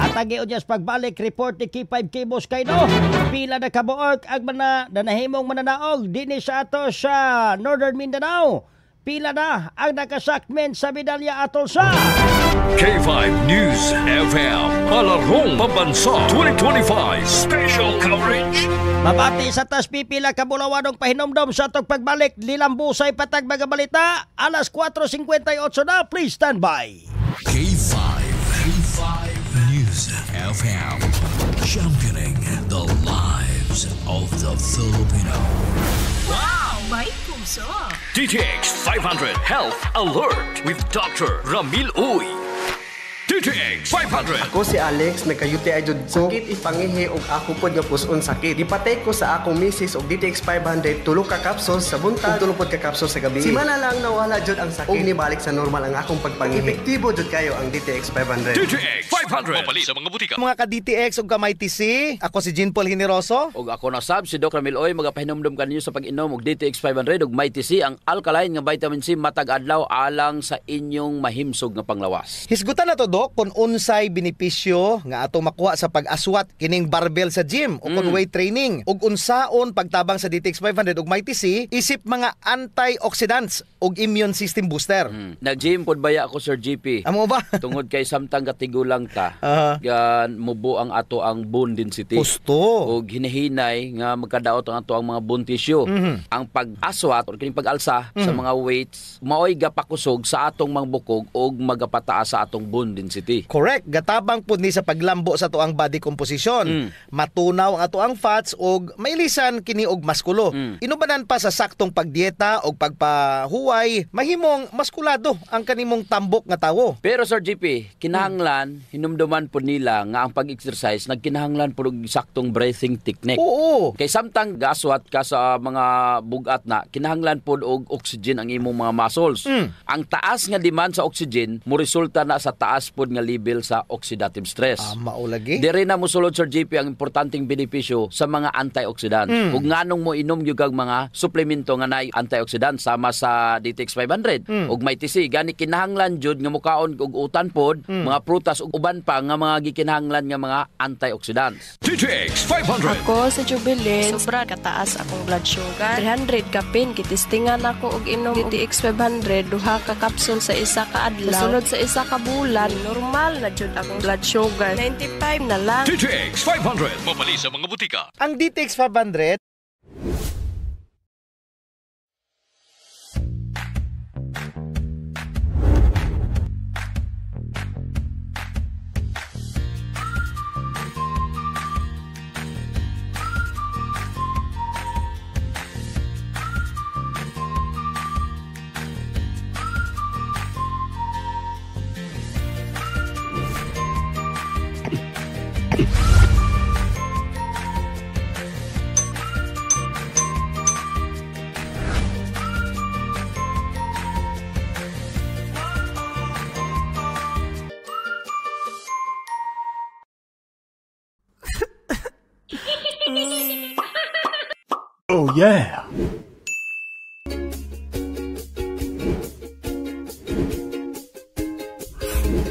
At ang iudyas pagbalik report ni K5 Kimos Kaino. Pila na kabuok ang nanahimong mananaog dini sa ato sa Northern Mindanao. Pila na ang nakasakmen sa medalya atol sa K5 News FM Alarong Pambansa 2025 Special Coverage. Mabati sa tas pipila kabulawanong pahinomdom sa atong pagbalik lilambusay patag mga balita alas 4:58 na. Please stand by. K5 News FM championing the lives of the Filipino. Wow! may puso. DTX 500 Health Alert with Dr. Ramil Uy. DTX 500. Ako si Alex, nagka-UTI jud ko. Sakit ipangihi og ako pod nga puson sakit. Gipatay ko sa akong misis og DTX 500 tulo ka capsules sa buntag, tulo pod ka capsules sa gabi. Simana lang nawala jud ang sakit. Og nibalik sa normal ang akong pagpangihi. Epektibo jud kayo ang DTX 500. DTX 500. Mapali sa mga butika. Mga ka-DTX ug ka-may TC, ako si Jean Paul Generoso. Og ako na sab si Dr. Ramil Uy, magapahinumdum kaninyo sa pag-inom og DTX 500 ug may TC ang alkaline nga vitamin C matag adlaw alang sa inyong mahimsog nga panglawas. Hisgutan na to, Dok, kung unsay benepisyo nga atong makuha sa pag-aswat kining barbell sa gym o kung weight training ug unsaon pagtabang sa DTX 500 ug may TC isip mga antioxidants ug immune system booster. Nag-gym pod baya ako, Sir GP. Amo ba? Tungod kay samtang katigulang ta. Yan mubo ang ato ang bone density. Gusto. Ug hinahinay nga magkadaot ang ato ang mga bone tissue. Ang pag-aswat o kining pag-alsa sa mga weights maoy gapakusog sa atong mga bukog ug magapataas sa atong bone density. Correct. Gatabang pud ni sa paglambo sa tuang body composition. Matunaw ang atuang fats ug mailisan kini og maskulo. Inubanan pa sa saktong pagdieta og pagpahuway, mahimong maskulado ang kanimong tambok nga tawo. Pero Sir GP, kinahanglan hinumduman pud nila nga ang pag-exercise nagkinahanglan pud og saktong breathing technique. Oo. Kay samtang gaswat ka sa mga bugat na, kinahanglan pud og oxygen ang imong mga muscles. Ang taas nga demand sa oxygen mo resulta na sa taas pud nga level sa oxidative stress. Maulagi. Dire na mosulod, Sir JP, ang importanteng benepisyo sa mga antioxidants. Kung nganong mo inom yung mga suplemento nga na antioxidants sama sa DTX 500 ug may TC, gani kinahanglan jud nga mukaon og utan pod, mga prutas ug uban pa nga mga gikinahanglan nga mga antioxidants. DTX 500. Ako sa Jubilin, sobra kataas akong blood sugar. 300 kapin, kitistingan ako og inom DTX 500, duha ka capsule sa isa ka adlaw. Sunod sa isa ka bulan, normal na jud akong blood sugar. 95 na lang. DTX 500. Mapali sa mga butika. Ang DTX 500 Oh yeah!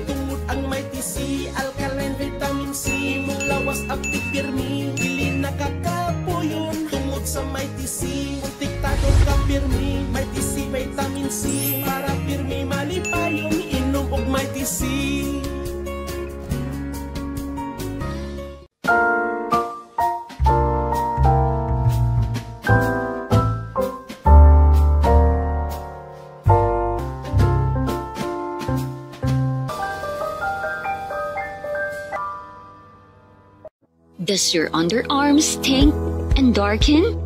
Tungod ang may TC, alkaline vitamin C, mulawas aptik pirmi, dili nakakapuyon. Tungod sa may TC, muntiktadong ka pirmi, may TC vitamin C, para pirmi malipayon, inom og may TC. Does your underarm stink and darken?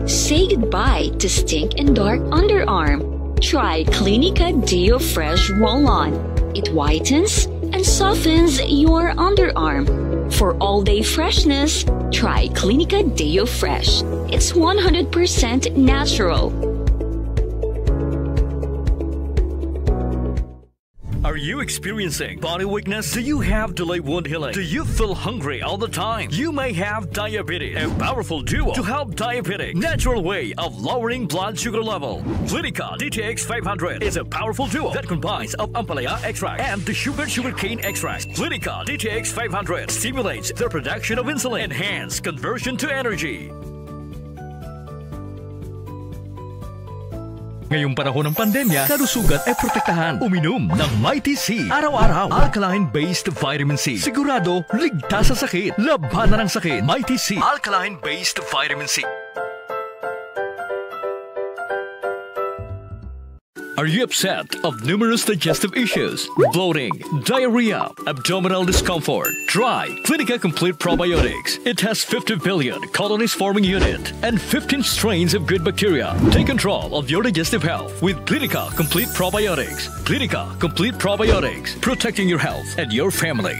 Say goodbye to stink and dark underarm. Try Clinica Deo Fresh Roll-On. It whitens and softens your underarm. For all-day freshness, try Clinica Deo Fresh. It's 100% natural. Are you experiencing body weakness? Do you have delayed wound healing? Do you feel hungry all the time? You may have diabetes. A powerful duo to help diabetic. Natural way of lowering blood sugar level. Clinica DTX 500 is a powerful duo that combines of ampalaya extract and the sugarcane extract. Clinica DTX 500 stimulates the production of insulin, enhance conversion to energy. Ngayong panahon ng pandemya, kalusugan ay protektahan. Uminom ng Mighty C. Araw-araw, alkaline-based vitamin C. Sigurado, ligtas sa sakit. Labanan ng sakit. Mighty C. Alkaline-based vitamin C. Are you upset of numerous digestive issues, bloating, diarrhea, abdominal discomfort? Try Clinica Complete Probiotics. It has 50 billion colonies forming unit and 15 strains of good bacteria. Take control of your digestive health with Clinica Complete Probiotics. Clinica Complete Probiotics, protecting your health and your family.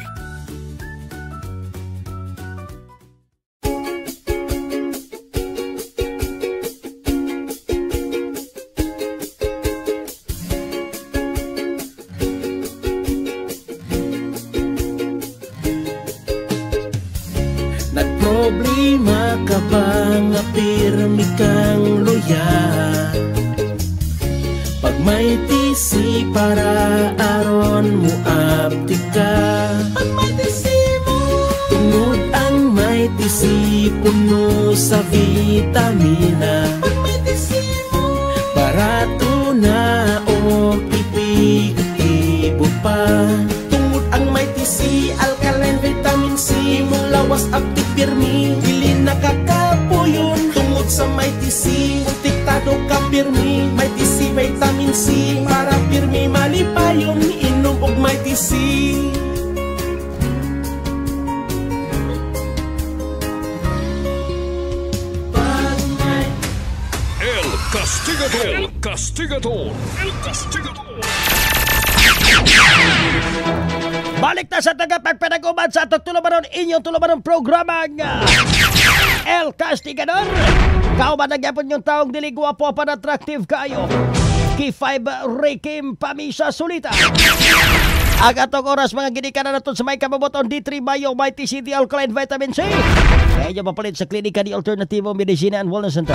Nagproblema ka ba nga pirmi kang luya? Pag may tisi para aron mo abdi ka. Pag may tisi mo, tungod ang may tisi puno sa vitamina. Pag may tisi mo, barato na o ipi-ibo pa. Tungod ang may tisi, alkaline vitamin C, mong lawas abdi pirmi, dili nakakapuyon. Tungod sa may tisi, protektado ka pirmi. May tisi, vitamin C, para pirmi malipayon. Inom og may tisi. El Castigador, El Castigador, El Castigador. Balik na sa tagapagpanaguman sa atong tulumanon inyong tulumanon programa nga El Castigador. Kauban nagyapon yung taong dili gwapo pa attractive kayo. K5 Rekim Pamisa Sulita. Ang atong oras mga ginikanan natin sa may kababoton D3 Bio Mighty City Alkaline Vitamin C. Kaya nyo mapalit sa klinika ni Alternativo Medicina and Wellness Center.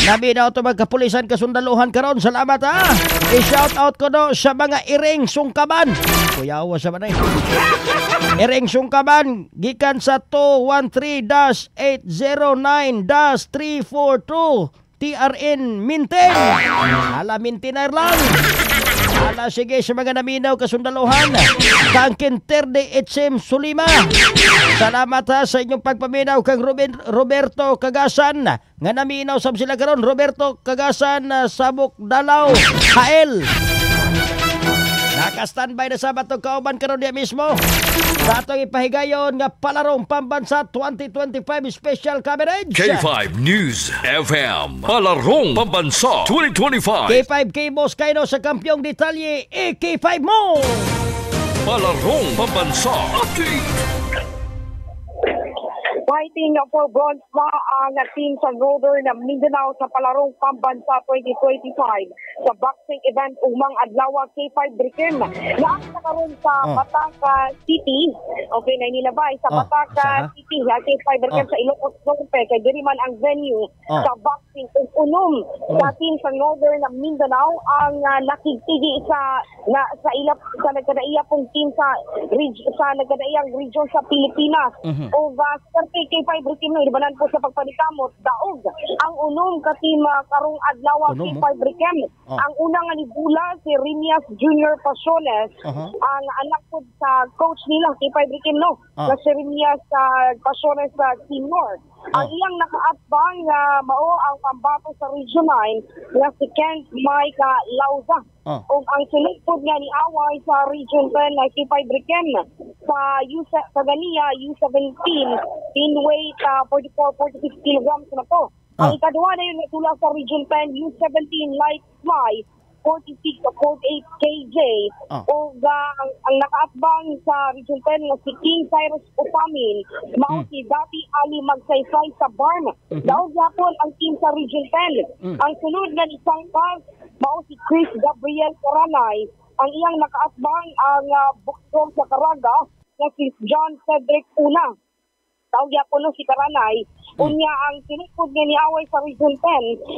Nabi na ito magkapulisan kasundaluhan karon. Salamat ha. I-shout out ko no sa mga iring sungkaban. Kuyawa sa manay. Iring sungkaban gikan sa 213-809-342 TRN Minten. Ala Mintiner lang. Ala sige sa mga naminaw kasundaluhan. Tangkin Terde Etsim Sulima. Salamat ha sa inyong pagpaminaw kang Roberto Kagasan. Nga naminaw sab sila karon. Roberto Kagasan Sabok Dalaw Hael. Naka-standby na sa batong kauban karon diya mismo. Sa atong ipahigayon nga palarong pambansa 2025 special coverage. K5 News FM. Palarong Pambansa 2025. K5 K-Boss Kaino sa kampyong detalye. K5 mo! Palarong Pambansa Update. Fighting for bronze na ang team sa Northern Mindanao sa Palarong Pambansa 2025 sa boxing event umang adlaw K5 Brikin. Lahat na karon sa Bataka City. Okay, na nilabay sa Bataka City. K5 Brikin sa Ilocos Norte. Kay diri man ang venue sa boxing unom sa team sa Northern Mindanao ang nakigtigi sa ilap sa nagkadaiya pong team sa nagkadaiyang region sa Pilipinas. O K5 Brikim no, ibanan po sa pagpanikamot daog ang unom ka team karong adlaw K5 Brikim. Ang unang nga nibula si Rinias Jr. Pasiones, ang anak po sa coach nila K5 Brikim no, na si Rinias Pasiones sa Senior. Ang iyang nakaatbang nga mao ang pambato sa Region 9 nga si Kent Mike Lauza. O ang sunod po nga ni away sa Region 10 na K5 Brikem sa Ganiya U17 in weight 44-46 kilograms na po. Ang ikaduha na yun natula sa Region 10 U17 light fly 46-48 kg. O ang nakaatbang sa Region 10 na si King Cyrus Upamin, mao si Dati Ali Magsaysay sa Barn. Daog yapon ang team sa Region 10. Ang sunod na ni Sangkas, mao si Chris Gabriel Coranay. Ang iyang nakaatbang ang boxer sa Caraga na si John Cedric Una. Taog yapon no si Karanay. Unya ang sinikod nga ni away sa Region 10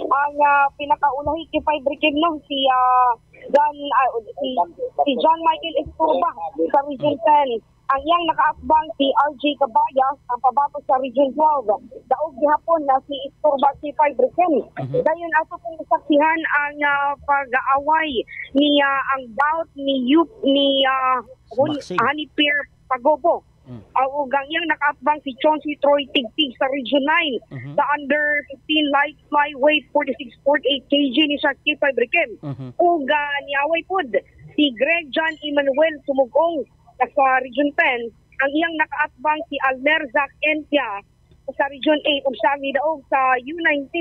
ang pinakaulahi K5 Brikim no si John Michael Esturba sa Region 10. Ang iyang nakaatbang si RJ Cabayas ang pabato sa Region 12. Daog gihapon na si Esturba K5 Brikim. Dayon ato pong saksihan ang pag-aaway ni ang bout ni Hanipier Pagobo ug ang iyang nakaatbang si Chauncey Troy Tigtig sa Region 9. Sa under 15 light flyweight 46.8 kg ni siya K5 Rikem. Ug niaway pod si Greg John Emmanuel Sumugong sa Region 10. Ang iyang nakaatbang si Almer Zach Entia sa Region 8 ug siya midaog sa U19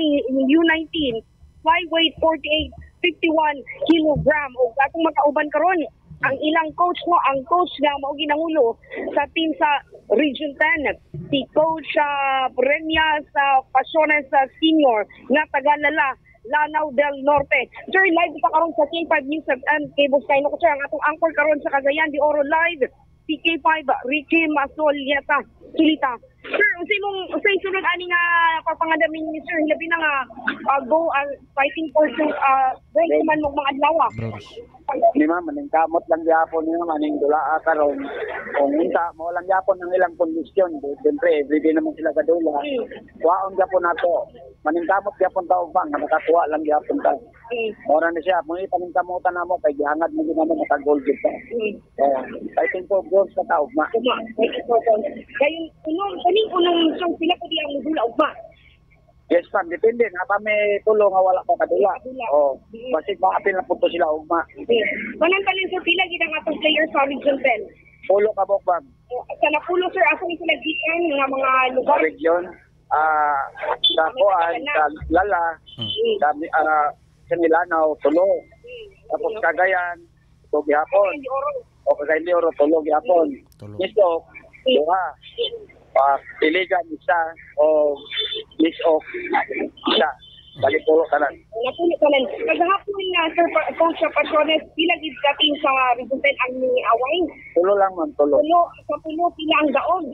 flyweight 48.51 kilogram. Ug atong makauban karon ang ilang coach mo, ang coach nga mao ginangulo sa team sa Region 10, si Coach Brenya sa Pasiones Senior nga taga-Lala, Lanao del Norte. Sir, live pa karon sa K5 News FM, Cable Sky no, sir, ang atong anchor karon sa Cagayan de Oro live, si K5 Ricky Masolieta Kilita. Sir, usay sunod ani nga papangadamin ni sir, labi na nga go fighting for break man mo mga adlaw. Di ma'am, maning kamot lang gyapon niya, maning dula karon. Kung minta mo lang gyapon ng ilang kondisyon, siyempre everyday naman sila kadula. Kuhaon gyapon nato. Maning kamot gyapon ta bang nakatuwa lang gyapon ta. Ora na siya, mo ipaningkamutan namo kay gihangad mo din namo maka-gold gid ta. Fighting for gold sa tao ma. Kay unong siyang sila ko di ang dula ugma. Yes, ma'am. Depende. Nga pa may tulong nga wala pa kadula. Basig makapil na punto sila ugma. Manang talin sa pila gid ang atong player sa Region 10. Pulo ka bok, ma'am. Sa napulo, sir, asa ni sila gikan nga mga lugar? Sa region, sa Kuan, sa Lala, sa Milanaw, tulo. Tapos Cagayan, tulo gihapon. O Cagayan de Oro, tulo gihapon. Misok, duha. Piligan isa o Lisok isa. Balik pulo kanan. Napulo kanan. Kagahapon nga, sir, Coach Pasiones, pila gid kating sa Region 10 ang away? Tulo lang man, tulo. Sa pulo, pila ang daog?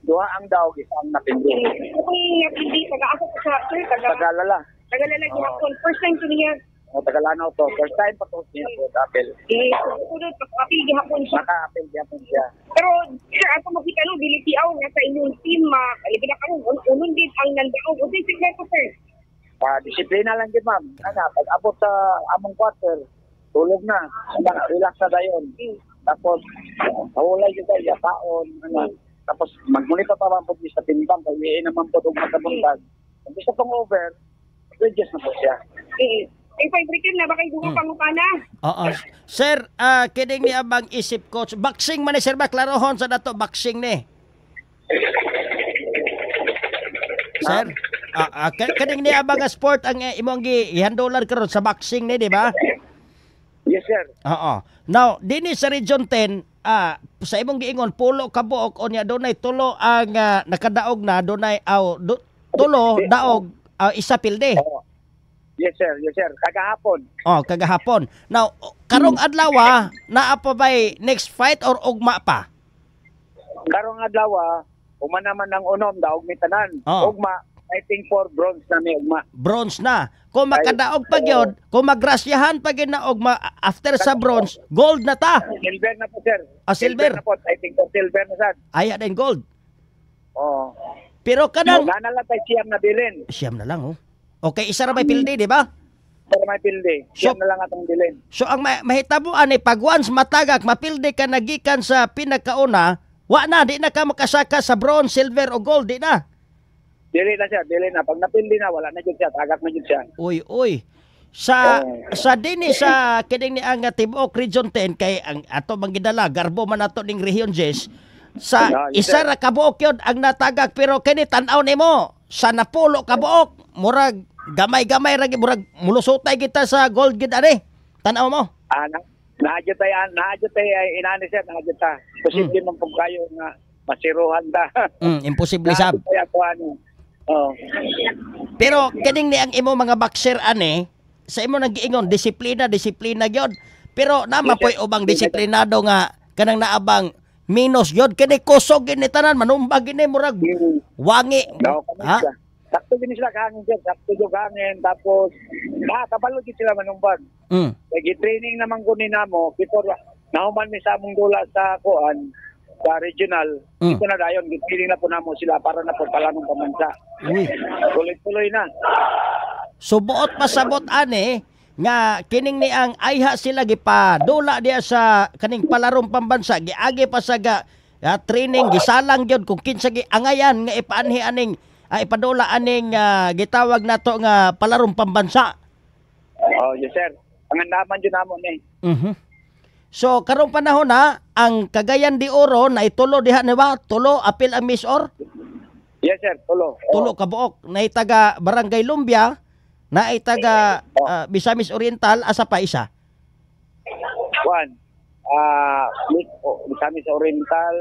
Duha ang daog, isa ang napindi. Kung napindi, taga-asa sa sir, Tagalala. Tagalala gihapon. First time to niya. Tagalanaw to. First time pa to niya po, apel. Sunod, apil gihapon siya. Naka-apel gihapon siya. Pero, sir, ato makita no, dilitiaw nga sa inyong team, kalibin na karon, unong din ang nandaog. O din, sikreto, sir? Disiplina lang din, ma'am. Pag abot sa among quarter, tulog na. Relax na dayon. Tapos, hawalay yung tayo, taon. Tapos, magmunita pa man po sa timbang. Kaya naman po itong magkabuntag. Kung gusto pong over, reduce na po siya. Rikim na ba kayo dugo pangutana? Oo. Sir, kining ni abang isip coach. Boxing man ni sir ba? Klarohon sa dato boxing ni. Sir, kining ni abang sport ang imong gihandolan karon sa boxing ni, di ba? Yes, sir. Oo. Now, dinhi sa Region 10, sa imong giingon pulo ka buok unya dunay tulo ang nakadaog na dunay tulo daog isa pilde. Yes, sir. Yes, sir. Kagahapon. Kagahapon. Now, karong adlaw naa pa bay next fight or ugma pa? Karong adlaw, uma naman ng unom daog mi tanan. Ugma, fighting for bronze na mi ugma. Bronze na. Kung makadaog pa gyud, kung magrasyahan pa gyud na ugma after sa bronze, gold na ta. Silver na po, sir. Silver na po. Fighting for silver na sad. Aya din gold. Pero kanang na lang tay siyam na bilin. Siyam na lang Okay, isa ra may pilde, di ba? Para may pilde. Siyam na lang atong bilin. So ang mahitabuan pag once matagak, mapilde ka nagikan sa pinakauna, di na ka makasaka sa bronze, silver o gold, di na. Dili na siya, dili na. Pag napilde na, wala na jud siya, tagak na jud siya. Uy. Sa dinhi sa kining ni ang Tibuok Region 10 kay ang ato manggidala garbo man ato ning Region 10 sa isa ra ka buok yun ang natagak pero kini tan-aw nimo sa napulo ka buok murag gamay-gamay ra murag mulusotay kita sa gold gid ani. Tan-aw mo. Naadyo tay inani siya, naadyo ta. Posible man pug kayo nga masiruhan ta. Imposible sab. Pero kining ni ang imo mga boxer ani sa imo nag-giingon disiplina gyud. Pero naman po'y ubang disiplinado nga kanang naabang minus gyud kini kusog gini tanan manumbag gini murag wangi. Sakto gini sila kaangin sir, sakto yung kaangin tapos kabalo gid sila manumbag. Lagi training naman kunin namo before nahuman mi sa among dula sa kuan sa regional. Ito na dayon gipiling na po namo sila para na po palanong pamansa. Tuloy-tuloy na. Subuot pasabot ani nga kining ni ang ayha sila gipadula diya sa kaning palarong pambansa giagi pa sa training gisalang gyud kung kinsa gi angayan nga ipaanhi aning ipadula aning gitawag nato nga palarong pambansa. Oh, yes sir. Ang andaman yun namon So karong panahon na ang Cagayan de Oro na itulo diha ni ba? Tulo apil ang Miss Or? Yes sir, tulo. Tulo ka buok. Na taga Barangay Lumbia, na taga Misamis Oriental, asa pa isa? Juan, Misamis Oriental,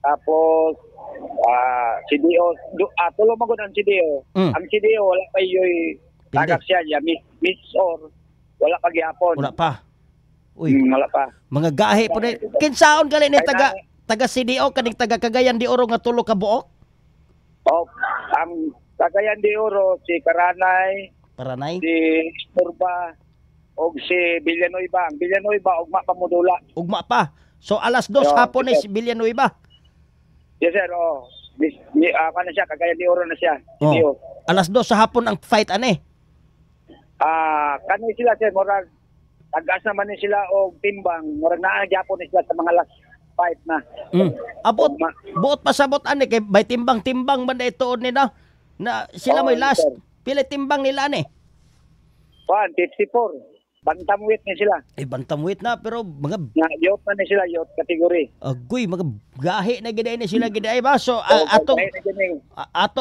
tapos CDO, tulo magod ang CDO. Ang CDO wala pa yoy tagak siya, Miss Or, wala pa gyapon. Wala pa. Uy, wala pa. Mga gahi po na. Kinsaon gali ni taga CDO kaning taga Cagayan de Oro nga tulo ka buok? Oh, ang Cagayan de Oro si Karanay, si Isturba, og si Villanueva. Ang Villanueva ugma pa modula. Ugma pa. So alas 2 hapon ni si Villanueva. Yes sir, ano siya, Cagayan de Oro na siya. Alas 2 sa hapon ang fight ani. Kani sila sir, murag tagas naman ni sila og timbang, murag naa gyapon sila sa mga last fight na. Buot pasabot ani kay may timbang-timbang man ito ni na sila mo'y last. Pila timbang nila ani? 54. Bantamweight ni sila. Bantamweight na pero mga yacht na ni sila, yacht category. Agoy, mga gahi na giday ni sila giday ba? So ato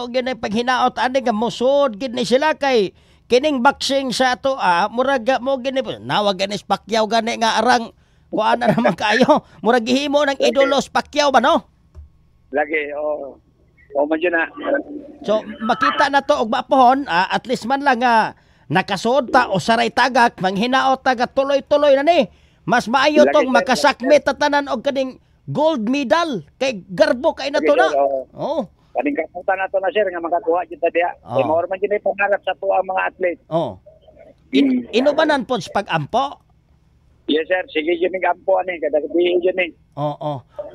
gini paghinaot ani nga musod gid ni sila kay kining boxing sa ato murag mo gini nawag ganis Pacquiao gani nga arang kuan na naman kayo. Murag gihimo ng idolos Pacquiao ba no? Lagi man yun na. So makita na to og mapohon at least man lang nakasod ta o saray tagak manghinaot taga tuloy-tuloy na ni. Mas maayo tong makasakmit tanan og kaning gold medal kay garbo kay na to na. Kaning kapunta na to na sir nga makakuha jud ta diha. Kay mao man gyud pangarap sa tuwa mga athlete. Inubanan po sa pag-ampo? Yes sir, sige yun yung ampo ani kada gabi yun eh.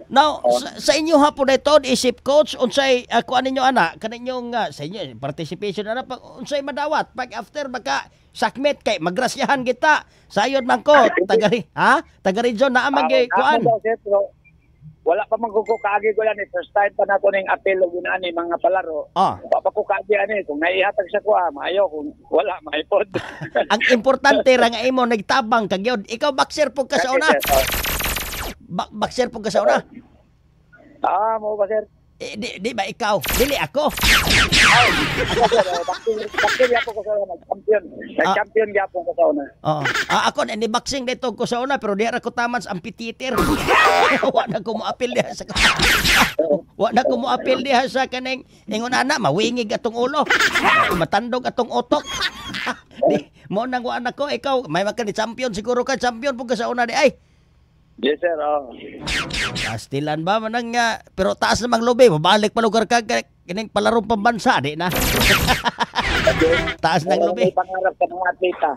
Now sa inyo hapon ito isip coach unsay kuan ninyo ana kaninyong sa inyo participation ana pag unsay madawat pag after baka sakmet kay magrasyahan kita sayod man ko taga region na amag kuan. Wala pa magkuko kaagi ko lang first time pa nato ning apel og ani mga palaro. Pa ko kaagi ani kung naihatag sa kuha maayo kung wala maipod. Ang importante ra nga imo nagtabang kag yun. Ikaw boxer pug ka sa una. Boxer pug ka sa una. Mo ba sir? Di ba ikaw? Dili ako. Boxing ako ko sa una, champion. Champion gyapon ko sa una. Ako ni boxing dito ko sa una pero di ra ko taman sa amphitheater. Wa na ko moapil diha sa kaning ingon ana mawingig atong ulo. Matandog atong utok. Di mo nang wa na ko ikaw may makani champion siguro ka champion pug ka sa una di ay. Yes sir. Pastilan ba manang pero taas namang lobe mabalik pa lugar ka kining palarong pambansa di na. Taas ng lobe. Pangarap sa mga atleta.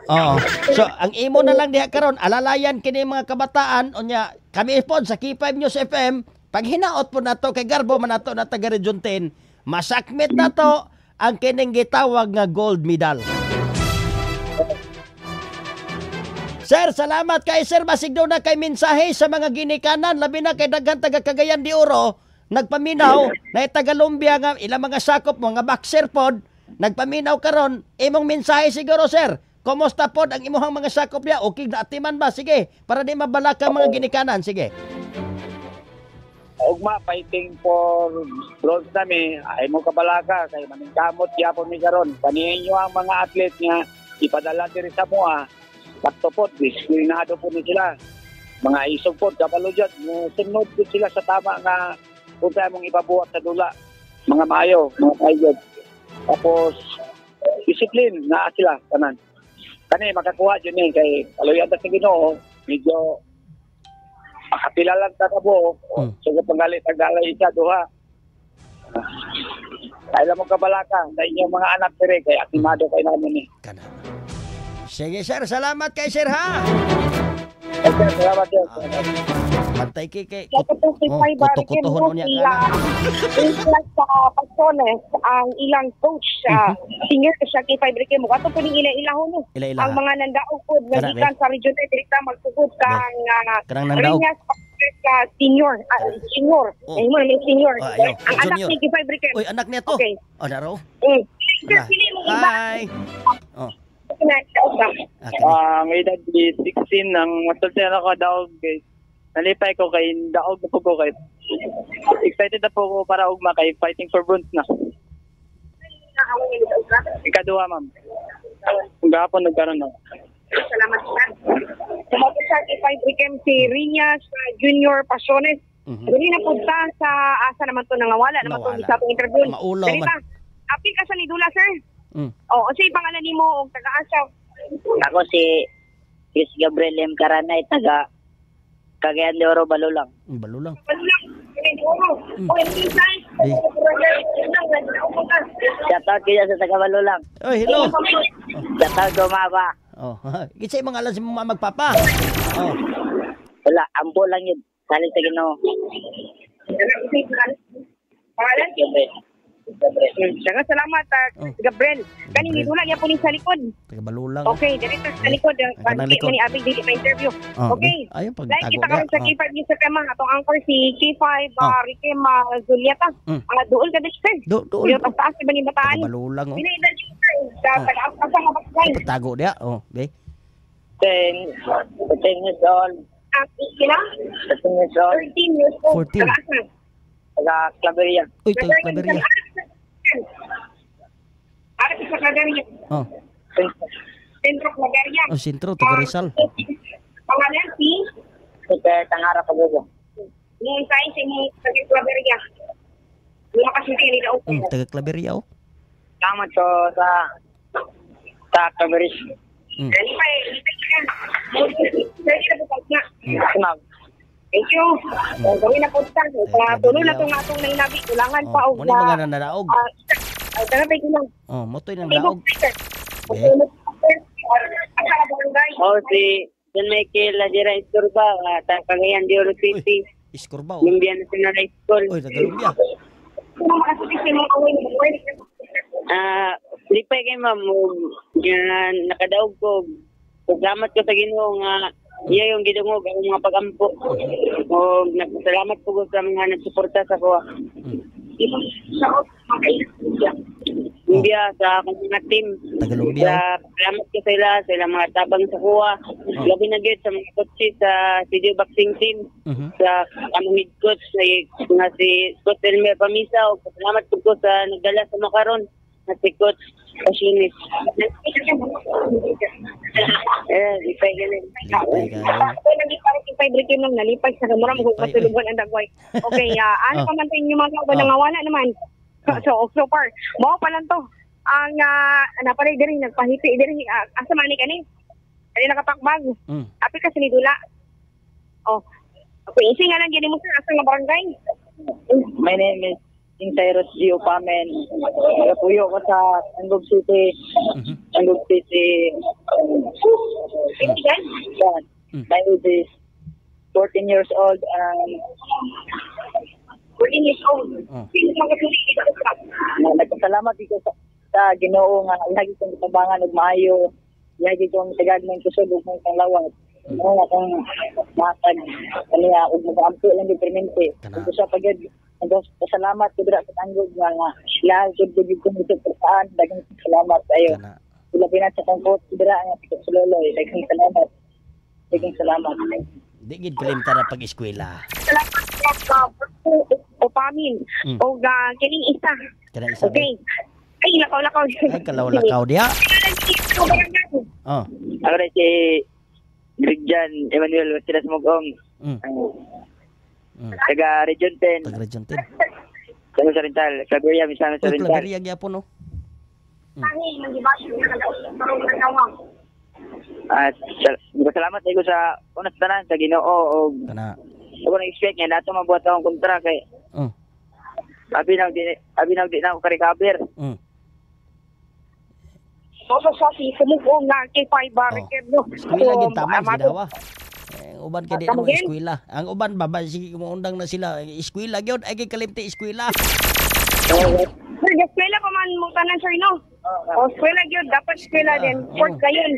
So ang imo na lang diha karon alalayan kini mga kabataan unya kami po sa K5 News FM pag hinaot po nato kay garbo man nato na taga Region 10 masakmit nato ang kining gitawag nga gold medal. Sir, salamat kay Sir Masigdo na kay mensahe sa mga ginikanan labi na kay daghan taga Cagayan de Oro nagpaminaw na taga Lumbia nga ilang mga sakop mga boxer pod nagpaminaw karon imong mensahe siguro sir. Kumusta pod ang imong mga sakop dia? Okay na atiman ba? Sige, para di mabalaka mga ginikanan, sige. Ugma fighting for bronze nami ay mo kabalaka kay maningkamot gyapon mi karon. Paniinyo ang mga athlete nga ipadala diri sa moa. Patopot, disiplinado po ni sila. Mga isog po, kabalujot, sunod po sila sa tama nga kung tayo mong ipabuhat sa dula. Mga maayo, mga kaiyod. Tapos, disiplin na sila, kanan. Kani, makakuha dyan kay kaluyan sa Ginoo, medyo makapilalang takabo, so panggalit, tagalay isa, duha. Kailan mo kabalaka, na inyong mga anak tere, kay akimado kay namin eh. Kanan. Sige sir, salamat kay sir ha. Okay, salamat sir. Pantay kay kuto-kutohon niya ka. Ilang sa Pasones, ang ilang coach, senior sa K5 Riquem, ato po ning ilahon ang mga nandaog po, nagikan sa region direkta magsugod kang Rinyas senior. Senior. Oh. Ayun mo na senior. Ayaw. Ang anak Junior. ni K5 Riquem. Uy, anak niya to. Okay. O, naro. Sir, pili mo iba. Hi. Oh. Ang edad di 16 ang masultero ko daog guys. Nalipay ko kay daog po ko kay. Excited na po ko para ugma kay fighting for bronze na. Ikaduha ma'am. Gahapon nagkaroon na. Salamat sir. Salamat sa K5 Riquem si Riñas Junior Pasiones. Dili na punta sa asa naman to nangawala naman to sa atong interview. Maulaw man. Apil ka sa Nidula sir. Oo, say pangalan nimo og taga-asa. Ako si Chris Gabriel M. Caranay, taga Cagayan de Oro, Balulang. Balulang. Shoutout kayo sa taga Balulang. Oy, hello. Shoutout ko mama. Oh, gitsay mga alas mo magpapa. Oh. Wala, ampo lang yun. Saling sa Ginoo. Pangalan? Salamat, Gabriel. Kani Nidula niya po ni sa likod. Taga Balulang. Okay, dito sa likod. Kanang likod. Ni Abig dili pa interview. Okay. Ayun pag Like tago kita karon sa K5 News FM atong anchor si K5 Riquem Julieta. Duol ka dito sir. Duol. Dito taas ba ni bataan? Balulang. Dili na sa taga-asa nga bagay. Tago dia. Oh, okay. 10 years old. Kila? 13 years old. 13 years old. 14. Taga Claveria. Uy, taga Claveria. Ara sa Claveria. Oh. Sentro Claveria. Oh, sentro taga Rizal. Pangalan si Tangara Pagugo. Yung size ni taga Claveria. Luma kasi ni daw. Taga Claveria oh. Tama to sa Claveria. Thank you. Gawin na po sa tuloy na itong atong nainabi. Kulangan pa o Muna mga nanadaog. Tagapay ko lang. Oh, motoy nanadaog. Si John Michael Lajera Isturba, Cagayan de Oro City. Iskurba. Lumbia National High School. Uy, taga Lumbia. Lipay kay ma'am, nakadaog ko. Salamat ko sa Ginoo nga iya yung gidungog ang mga pagampo. O nagpasalamat ko sa mga nagsuporta sa ko. Lumbia sa akong mga team. Salamat ko sa ila mga tabang sa kuha. Labi na gid sa mga coaches sa studio boxing team. Sa aming coach na si Coach Elmer Pamisa. O salamat ko sa nagdala sa makaron na si Coach Pasinis. Lipay galing. Nalipay si Fibre Kim lang, nalipay sa kamura mo kung patulugan ang dagway. Okay, ano pa man yung mga kauban na ngawala naman. So far, mao pa lang to. Ang napalay diri nagpahiti diri asa man ni kani. Dili nakapakbag. Api ka sinidula. Oh. Okay, isi nga lang gini mo sa asa nga barangay. My name is Cyrus Gio Pamen. Puyo ko sa Angob City. Angob City. My age is 14 years old. 14 years old. Sino magkasuli dito sa? Nagpasalamat dito sa Ginoo nga lagi kong tabangan ug maayo. Lagi kong tagagman ko sulog ng lawat. Ano akong matag kaniya ug mag-ampo lang di permente. Ug sa pagad salamat ko dira sa tanggog nga lahat jud ko dito sa daghang salamat ayo. Sila pinat sa kongkot dira nga sa loloy daghang salamat. Daghang salamat. Di gid kalimtar pag eskwela. O pamin. O kining isa. Okay. Ay, lakaw-lakaw. Ay, kalaw-lakaw dia. Oh. Ako rin si Grigjan Emmanuel Wasilas Mogong. Taga Region 10. Taga Region 10. Taga Sarintal. Claveria, Misamis Sarintal. Claveria, gyapon no? Tangi, nag-ibasyo na parang nagawang. At salamat ko sa unang tanan sa Ginoo o ako na-expect niya nato mabuhat akong kontra kay abi na di na ako ka-recover. So si sumugong na K5 Riquem no. Eskwela gid tama gidawa. Uban kay di mo eskwela. Ang uban baba sige mo undang na sila eskwela gyud ay kay kalimti eskwela. Sir, eskwela pa man mo tanan sir no. Eskwela yun. Dapat eskwela din. Sport kayon.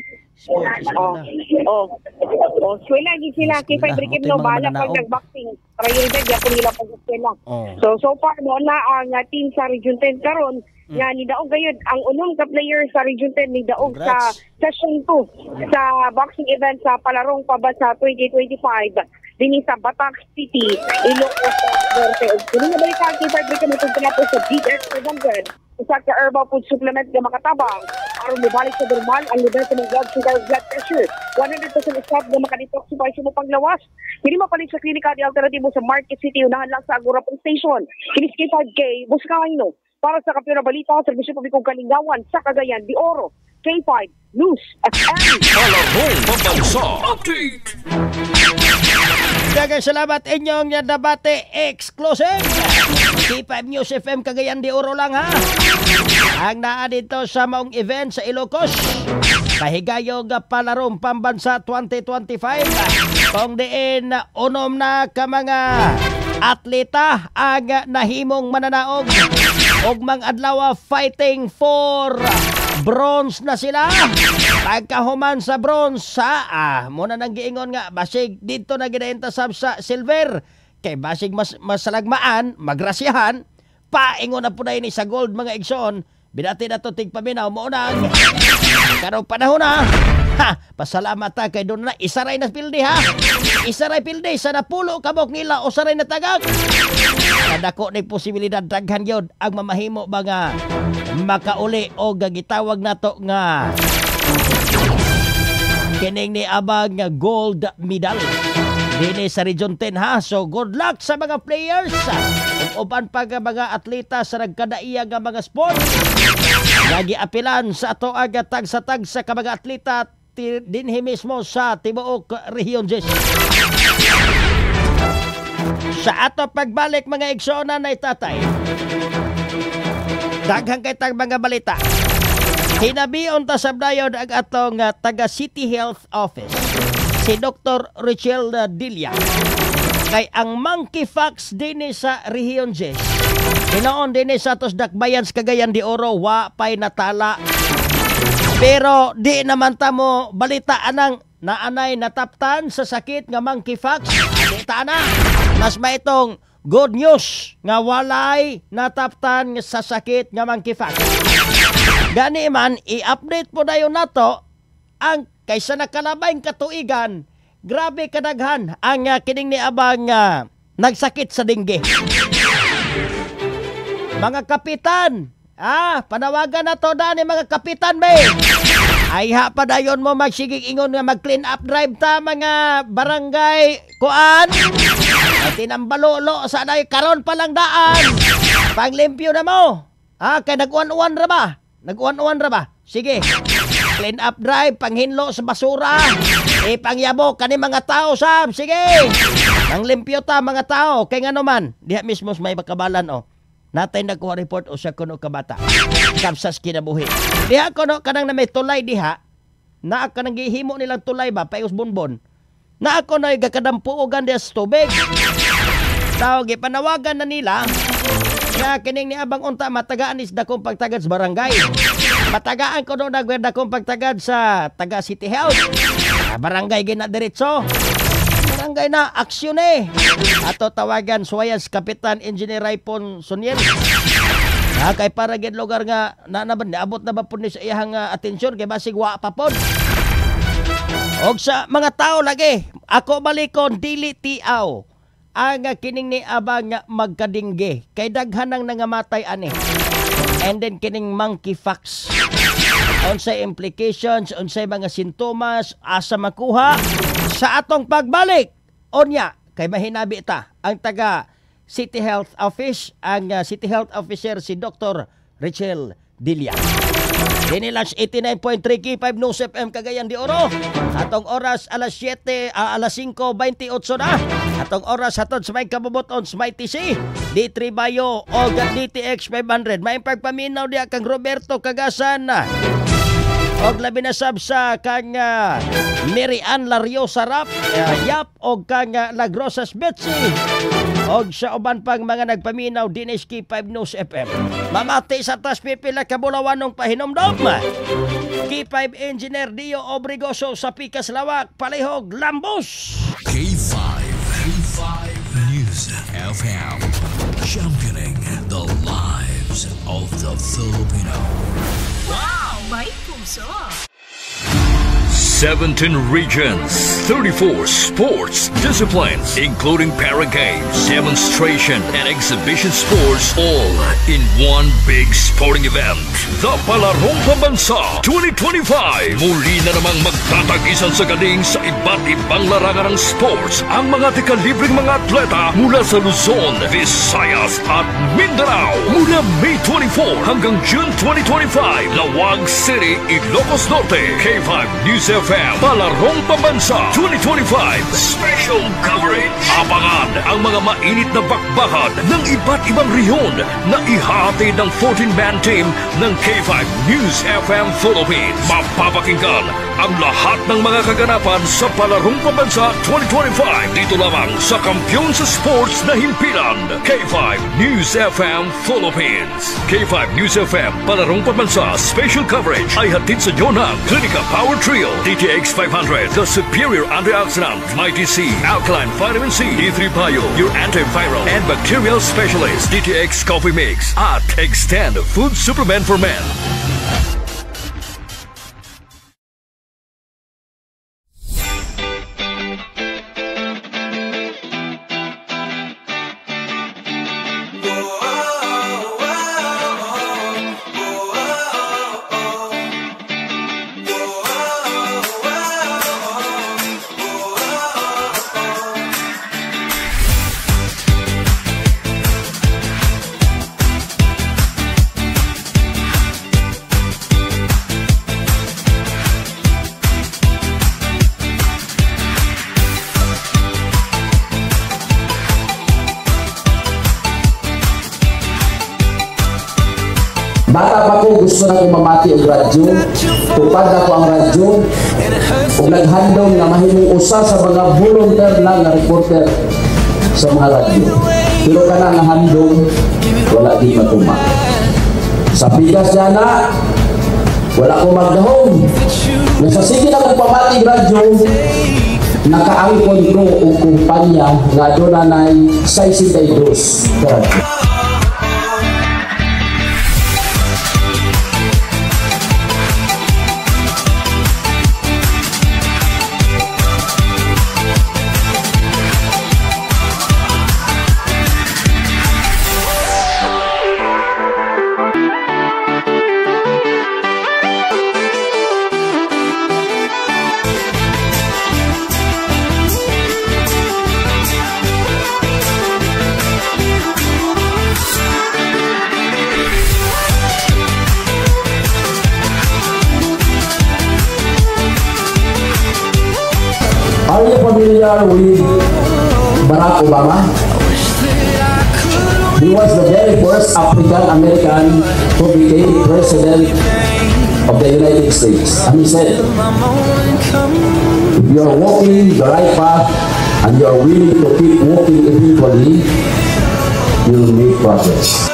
Eskwela din sila. K5 Brigade no, bahala pag nag-boxing. Para yun dyan, diya po nila pag-eskwela. So far, no, na ang team sa Region 10 karon nga nidaog gayud ang unong ka player sa Region 10 nidaog sa session 2 sa boxing event sa Palarong Pabasa 2025 dinhi sa Batac City, Ilocos Norte. Kung nga balik ang K5 Brigade nitong pinapo sa DX 700 usa ka herbal food supplement nga makatabang aron mibalik sa normal ang level sa blood pressure. 100% stop nga makadetoxify sa mo panglawas. Kini mapalit sa klinika di alternatibo sa Market City unahan lang sa Agora Police Station. Kini K5K buskahan no para sa kapyo na balita sa Serbisyo Publikong Kalingawan sa Cagayan de Oro. K5 News FM. Palarong Pambansa Update. Daghang salamat inyong debate exclusive. K5 News FM Cagayan de Oro lang ha. Ang naa dito sa maong event sa Ilocos. Pahigayog Palarong Pambansa 2025. Kung diin unom na ka mga atleta ang nahimong mananaog og mga adlaw fighting for bronze na sila. Pagkahuman sa bronze muna nang giingon nga basig dito na ginainta sa silver kay basig mas salagmaan magrasyahan paingon na po na ini sa gold mga igsoon. Binati na to tigpaminaw mo nang karong panahon na pasalamat ta kay doon na isaray na pildi ha. Isaray pildi sa napulo kabok nila o saray na tagak. Kadako ni posibilidad daghan yun ang mamahimo ba nga makauli o gagitawag nato nga kining ni abang nga gold medal dini sa Region 10 ha. So good luck sa mga players ug uban pa nga mga atleta sa nagkadaiya nga mga sport. Lagi apilan sa ato aga tag sa ka mga atleta dinhi mismo sa tibuok Region 10. Sa ato pagbalik mga igsoona na itatay, daghang kay tag mga balita. Hinabion ta sabdayon ang atong taga City Health Office, si Dr. Richel Dilia. Kay ang monkeypox dinhi sa Region 10. Hinoon dinhi sa atos dakbayan sa Cagayan de Oro wa pay natala. Pero di naman ta mo balita anang naanay nataptan sa sakit nga monkeypox. Balita na. Mas maitong good news nga walay nataptan sa sakit nga monkeypox. Gani man i-update po dayon nato ang kaysa nakalabayng katuigan. Grabe kadaghan ang kining ni abang nagsakit sa dengue. Mga kapitan, panawagan na to dani mga kapitan be. Ay pa dayon mo magsigig ingon nga mag-clean up drive ta mga barangay kuan. At tinambalolo sa day karon pa lang daan. Panglimpyo na mo. Kay nag-uwan-uwan ra ba? Nag-uwan-uwan ra ba? Sige. Clean up drive, panghinlo sa basura. Pangyabo kani mga tao sab. Sige. Panglimpyo ta mga tao kay ngano man diha mismo may makabalan Natay nagkuha report o sa kuno ka bata. Kapsas kinabuhi. Diha kuno kanang na may tulay diha. Na kanang gihimo nilang tulay ba payos bonbon. Na ako na gakadampuogan diha sa tubig. Tawag ipanawagan na nila. Nga kining ni abang unta matagaan is dakong pagtagad sa barangay. Matagaan ko doon dakong pagtagad sa taga City Health. Barangay gina diretso. Barangay na aksyon Ato tawagan suwayas Kapitan Engineer Raipon Suniel. Kay para gid lugar nga naabot na ba po ni sa iyang atensyon kay basig wa pa pod. Og sa mga tao lagi, ako balikon dili tiaw ang kining ni abang magkadingge kay daghan nang nangamatay ani. And then kining monkeypox. Unsay implications, unsay mga sintomas, asa makuha sa atong pagbalik. Onya, kay mahinabi ta ang taga City Health Office, ang City Health Officer si Dr. Richel Dilia. Dinilash 89.3 K5 News FM Cagayan de Oro. Atong oras alas 5:28 na. Atong oras hatod sa may kabubuton sa may TC, D3 Bayo o DTX 500. May pagpaminaw diya kang Roberto Cagasan. Og labi na sab sa kang Mary Ann Lario Sarap, Yap og kang Lagrosas Betsy. Og sa uban pang mga nagpaminaw din is K5 News FM. Mamati sa tas pipila kabulawan ng pahinomdom. K5 Engineer Dio Obrigoso sa Pikas Lawak, Palihog, Lambos. K5 News FM, championing the lives of the Filipino. Wow, may puso. 17 regions, 34 sports disciplines, including para games, demonstration, and exhibition sports, all in one big sporting event. The Palarong Pambansa 2025. Muli na namang magtatagisan sa galing sa iba't ibang larangan ng sports ang mga tikalibreng mga atleta mula sa Luzon, Visayas at Mindanao. Mula May 24 hanggang June 2025, Lawag City, Ilocos Norte. K5 News FM, Palarong Pambansa 2025 Special Coverage. Abangan ang mga mainit na bakbakan ng iba't ibang rehiyon na ihahatid ng 14-man team ng K5 News FM Philippines. Mapapakinggan ang lahat ng mga kaganapan sa Palarong Pambansa 2025 dito lamang sa Kampiyon sa Sports na Himpilan, K5 News FM Philippines. K5 News FM Palarong Pambansa Special Coverage ay hatid sa inyo ng Clinica Power Trio, DTX 500, the superior antioxidant, Mighty C, alkaline vitamin C, D3 Bio, your antiviral and bacterial specialist, DTX Coffee Mix, at Extend Food Supplement for Men. Bata pa ko, gusto na ko mamati ang radyo. Tupad ako ang radyo. Kung naghandong na mahimong usa sa mga volunteer lang na reporter sa mga radyo. Pero ka na handong, wala di matuma. Sa pigas dyan na, wala ko magdahong. Nasasige na kong pamati ang radyo, nakaangkon ko ang kumpanya nga doon na 62 radyo. Are you familiar with Barack Obama? He was the very first African-American who became president of the United States. And he said, if you are walking the right path and you are willing to keep walking eventually, you will make progress.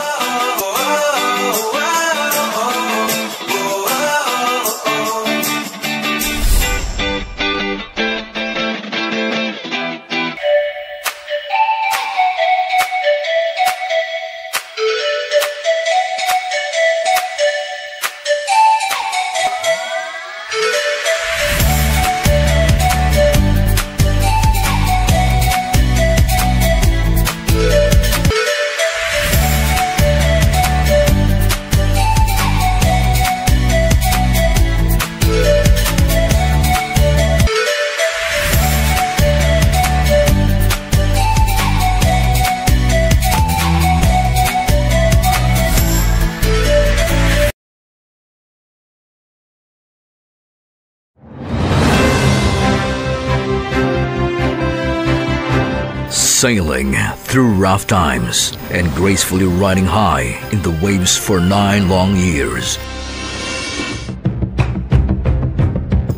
Sailing through rough times and gracefully riding high in the waves for 9 long years.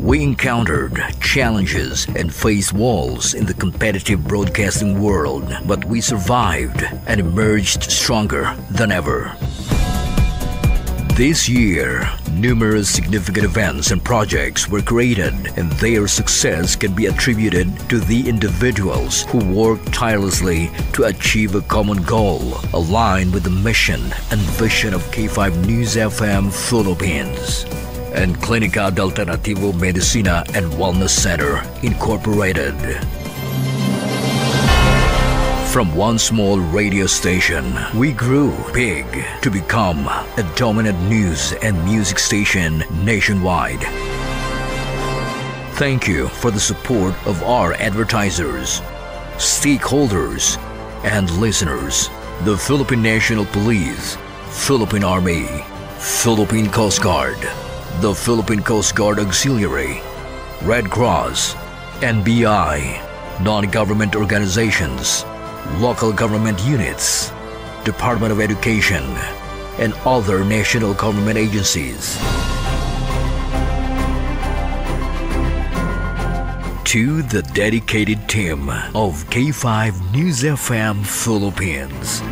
We encountered challenges and faced walls in the competitive broadcasting world, but we survived and emerged stronger than ever. This year, numerous significant events and projects were created, and their success can be attributed to the individuals who worked tirelessly to achieve a common goal aligned with the mission and vision of K5 News FM Philippines and Clínica de Alternativo Medicina and Wellness Center Incorporated. From one small radio station, we grew big to become a dominant news and music station nationwide. Thank you for the support of our advertisers, stakeholders, and listeners. The Philippine National Police, Philippine Army, Philippine Coast Guard, the Philippine Coast Guard Auxiliary, Red Cross, NBI, non-government organizations, local government units, Department of Education, and other national government agencies. To the dedicated team of K5 News FM Philippines.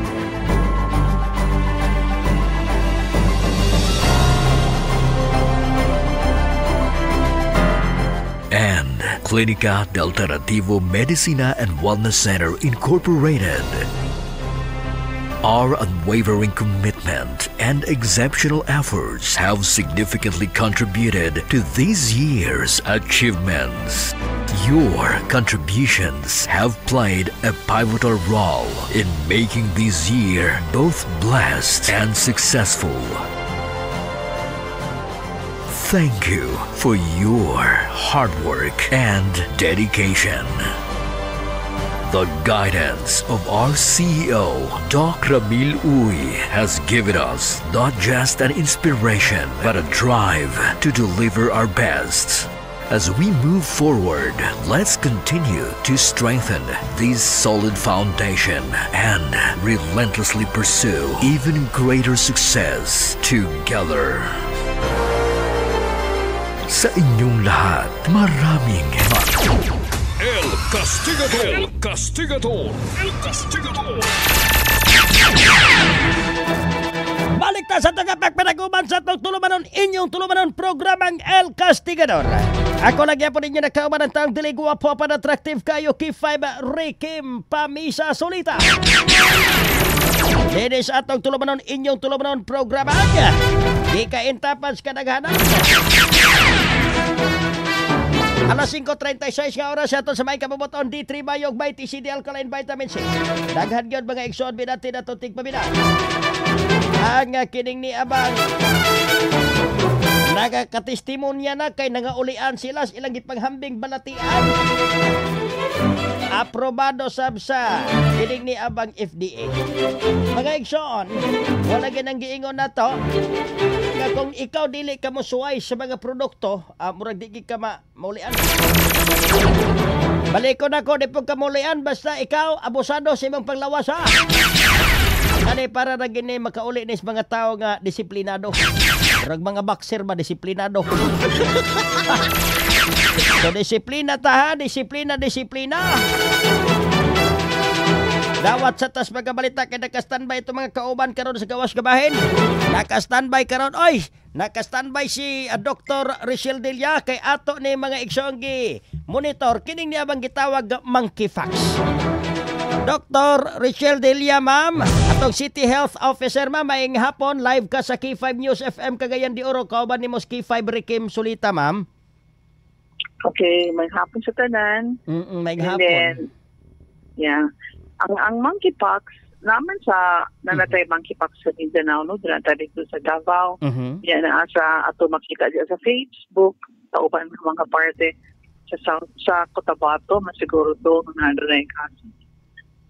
And Clínica de Alternativo Medicina and Wellness Center Incorporated. Our unwavering commitment and exceptional efforts have significantly contributed to this year's achievements. Your contributions have played a pivotal role in making this year both blessed and successful. Thank you for your hard work and dedication. The guidance of our CEO, Doc Ramil Uy, has given us not just an inspiration, but a drive to deliver our best. As we move forward, let's continue to strengthen this solid foundation and relentlessly pursue even greater success together. Sa inyong lahat, maraming El Castigador! El Castigador! El Castigador! Balik na sa tagapagpanaguban sa itong tulumanon, inyong tulumanon programang El Castigador. Ako lagyan po ninyo nakauman ng taong dili guwapo pa na attractive kayo K5 Rikim Pamisa Solita. Dinis atong tulumanon, inyong tulumanon programang di kaintapan sa kadaghanan. Alas 5:36 nga oras ato sa may kabubuton D3 Mayog by TCD Alkaline Vitamin C. Daghan gyud mga igsoon binati na tutig pamina. Ang kining ni abang nagakatestimonya na kay nangaulian sila ilang gipanghambing balatian. Aprobado sab sa kining ni abang FDA. Mga igsoon, wala ginang giingon na to nga kung ikaw dili ka mosuway sa mga produkto, murag di ka maulian. Balikon ako di pag kamulian basta ikaw abusado sa imong panglawas ha. Kani para na gini makauli nis mga tao nga disiplinado. Murag mga boxer ba disiplinado. So disiplina ta ha, disiplina. Dawat sa tas magabalita kay naka-standby itong mga kauban karon sa gawas gabahin. Naka-standby karon. Oy, naka-standby si Dr. Richelle Delia kay ato ni mga igsoong monitor kining niya bang gitawag monkeypox. Dr. Richelle Delia, ma'am, atong City Health Officer, ma'am, maing hapon live ka sa K5 News FM Cagayan de Oro. Kauban ni mo K5 Rikim Solita, ma'am. Okay, may hapon sa tanan. May hapon. Then, yeah. Ang monkeypox, naman sa nanatay monkeypox sa Mindanao, no? Nanatay dito sa Davao. Yan na sa ato makita diya sa Facebook, sa uban ng mga parte sa Cotabato, masiguro to, nandun na yung kaso.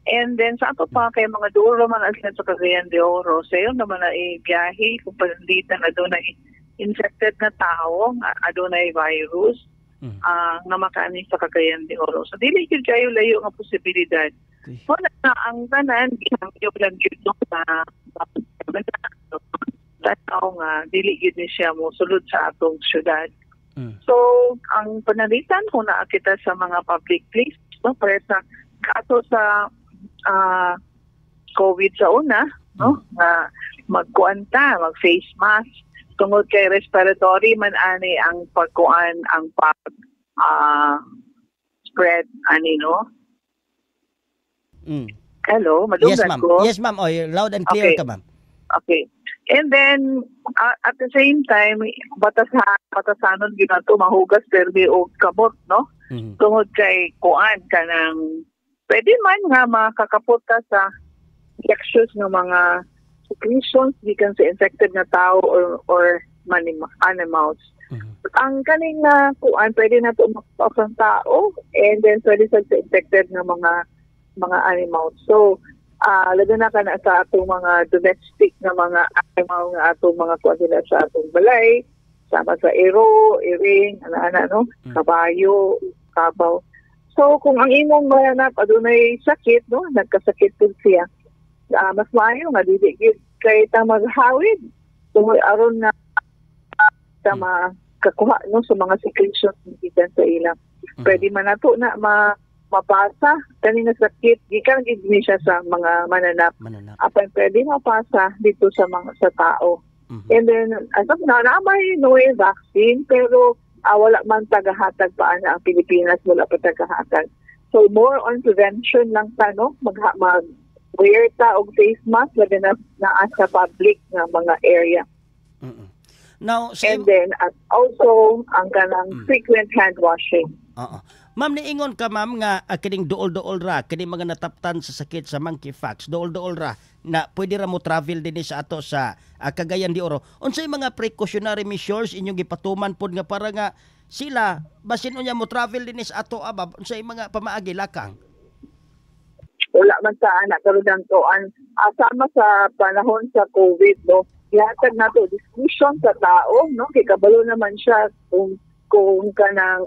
And then sa ato pa, kay mga dulo man aslan sa Cagayan de Oro, sa yun naman na ibiyahe, kung palanditan na doon na infected na tao, doon na virus, na makaani sa Cagayan de Oro. So, dili yun kayo layo ang posibilidad. So, ang tanan, yung lang yun na tao nga, dili yun siya mo sulod sa atong syudad. So, ang panalitan kung nakakita sa mga public place, no, para sa kaso sa COVID sa una, no, na magkuanta, mag-face mask, tungod kay respiratory man ani ang pagkuan, ang spread ani, no? Hello, madunggan ko? Yes, ma'am. Oh, loud and clear ka, ma'am. Okay. And then, at the same time, batasanon ginato mahugas permi o kamot, no? Tungod kay kuan ka ng, pwede man nga makakapot ka sa infectious ng mga secretions gikan sa infected na tao or animals. Ang kaning na kuan, pwede na ito makapasang tao and then pwede sa infected na mga animals. So, lalo na ka na sa atong mga domestic na mga animal nga atong mga kuha nila sa atong balay, sama sa ero, iring, no? Kabayo, kabaw. So, kung ang imong mahanap, adunay sakit, no? Nagkasakit po siya. Mas maayo nga, didikit kay ta maghawid. So, aron na makakuha, no? Sa mga secretions gikan sa ilang. Pwede man nato na mapasa kanina sakit gikan gid ni siya sa mga mananap. Apan pwede mapasa dito sa tao. And then as of now, may Noel vaccine pero wala man tagahatag pa na ang Pilipinas, wala pa tagahatag. So more on prevention lang ta, no? Mag-wear ta og face mask labi na sa public na mga area. Now, and then also ang kanang frequent hand washing. Ma'am, niingon ka, ma'am, nga kining duol-duol ra, kining mga nataptan sa sakit sa monkeypox, duol-duol ra, na pwede ra mo travel din sa ato sa Cagayan de Oro. Unsay mga precautionary measures inyong gipatuman pod nga para nga sila, basin unya mo travel din sa ato, abab, unsay mga pamaagi lakang? Wala man sa anak, karudang tuan. Sama sa panahon sa COVID, no, ihatag nato discussion sa tao, no, kay kabalo naman siya kung kanang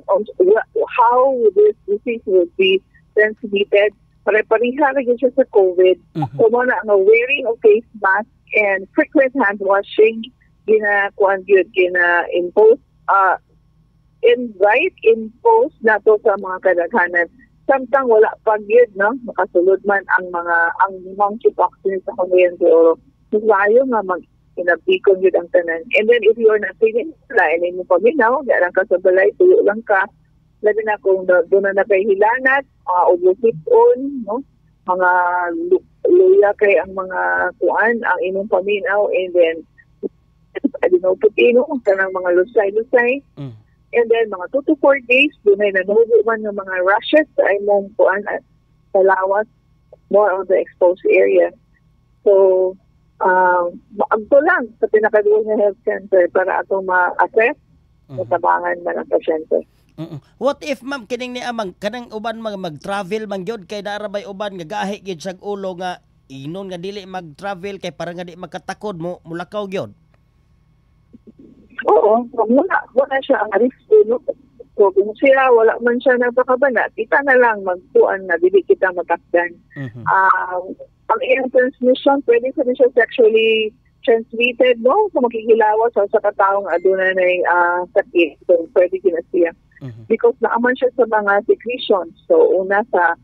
how this disease will be transmitted. Pare-pareha rin siya sa COVID. So mo na ang wearing of face mask and frequent hand washing gina-impose impose na to sa mga kadaghanan. Samtang wala pag yun, no? Makasulod man ang monkeypox sa Cagayan de Oro. Masayo nga inabikon yun ang tanan. And then if you're not feeling and mo paminaw, garang ka sa balay, tuyo lang ka. Labi na kung doon na kay hilanat, obusip-on, no? Mga luya kay ang mga kuan, ang imong paminaw, and then putino, kanang mga lusay-lusay. And then mga 2 to 4 days, doon ay nanubo man ng mga rashes sa imong kuan at sa lawas, more on the exposed area. So, agto lang sa pinakaduol nga health center para atong ma-assess matabangan man ang pasyente. What if, ma'am, kining ni amang kanang uban mag-travel man gyud kay narabay uban nga gahi gyud sa ulo nga inon nga dili mag-travel kay para nga di magkatakod mo mulakaw gyud? Oo, wala siya ang risk, no? So, kung siya wala man siya nagpakabana, kita na lang magtuan na dili kita matakdan. Ang iyang transmission, pwede sa siya sexually transmitted, no? So, makikilawas sa kataong aduna na sakit. So, pwede kina siya. Because naaman siya sa mga secretions. So, una sa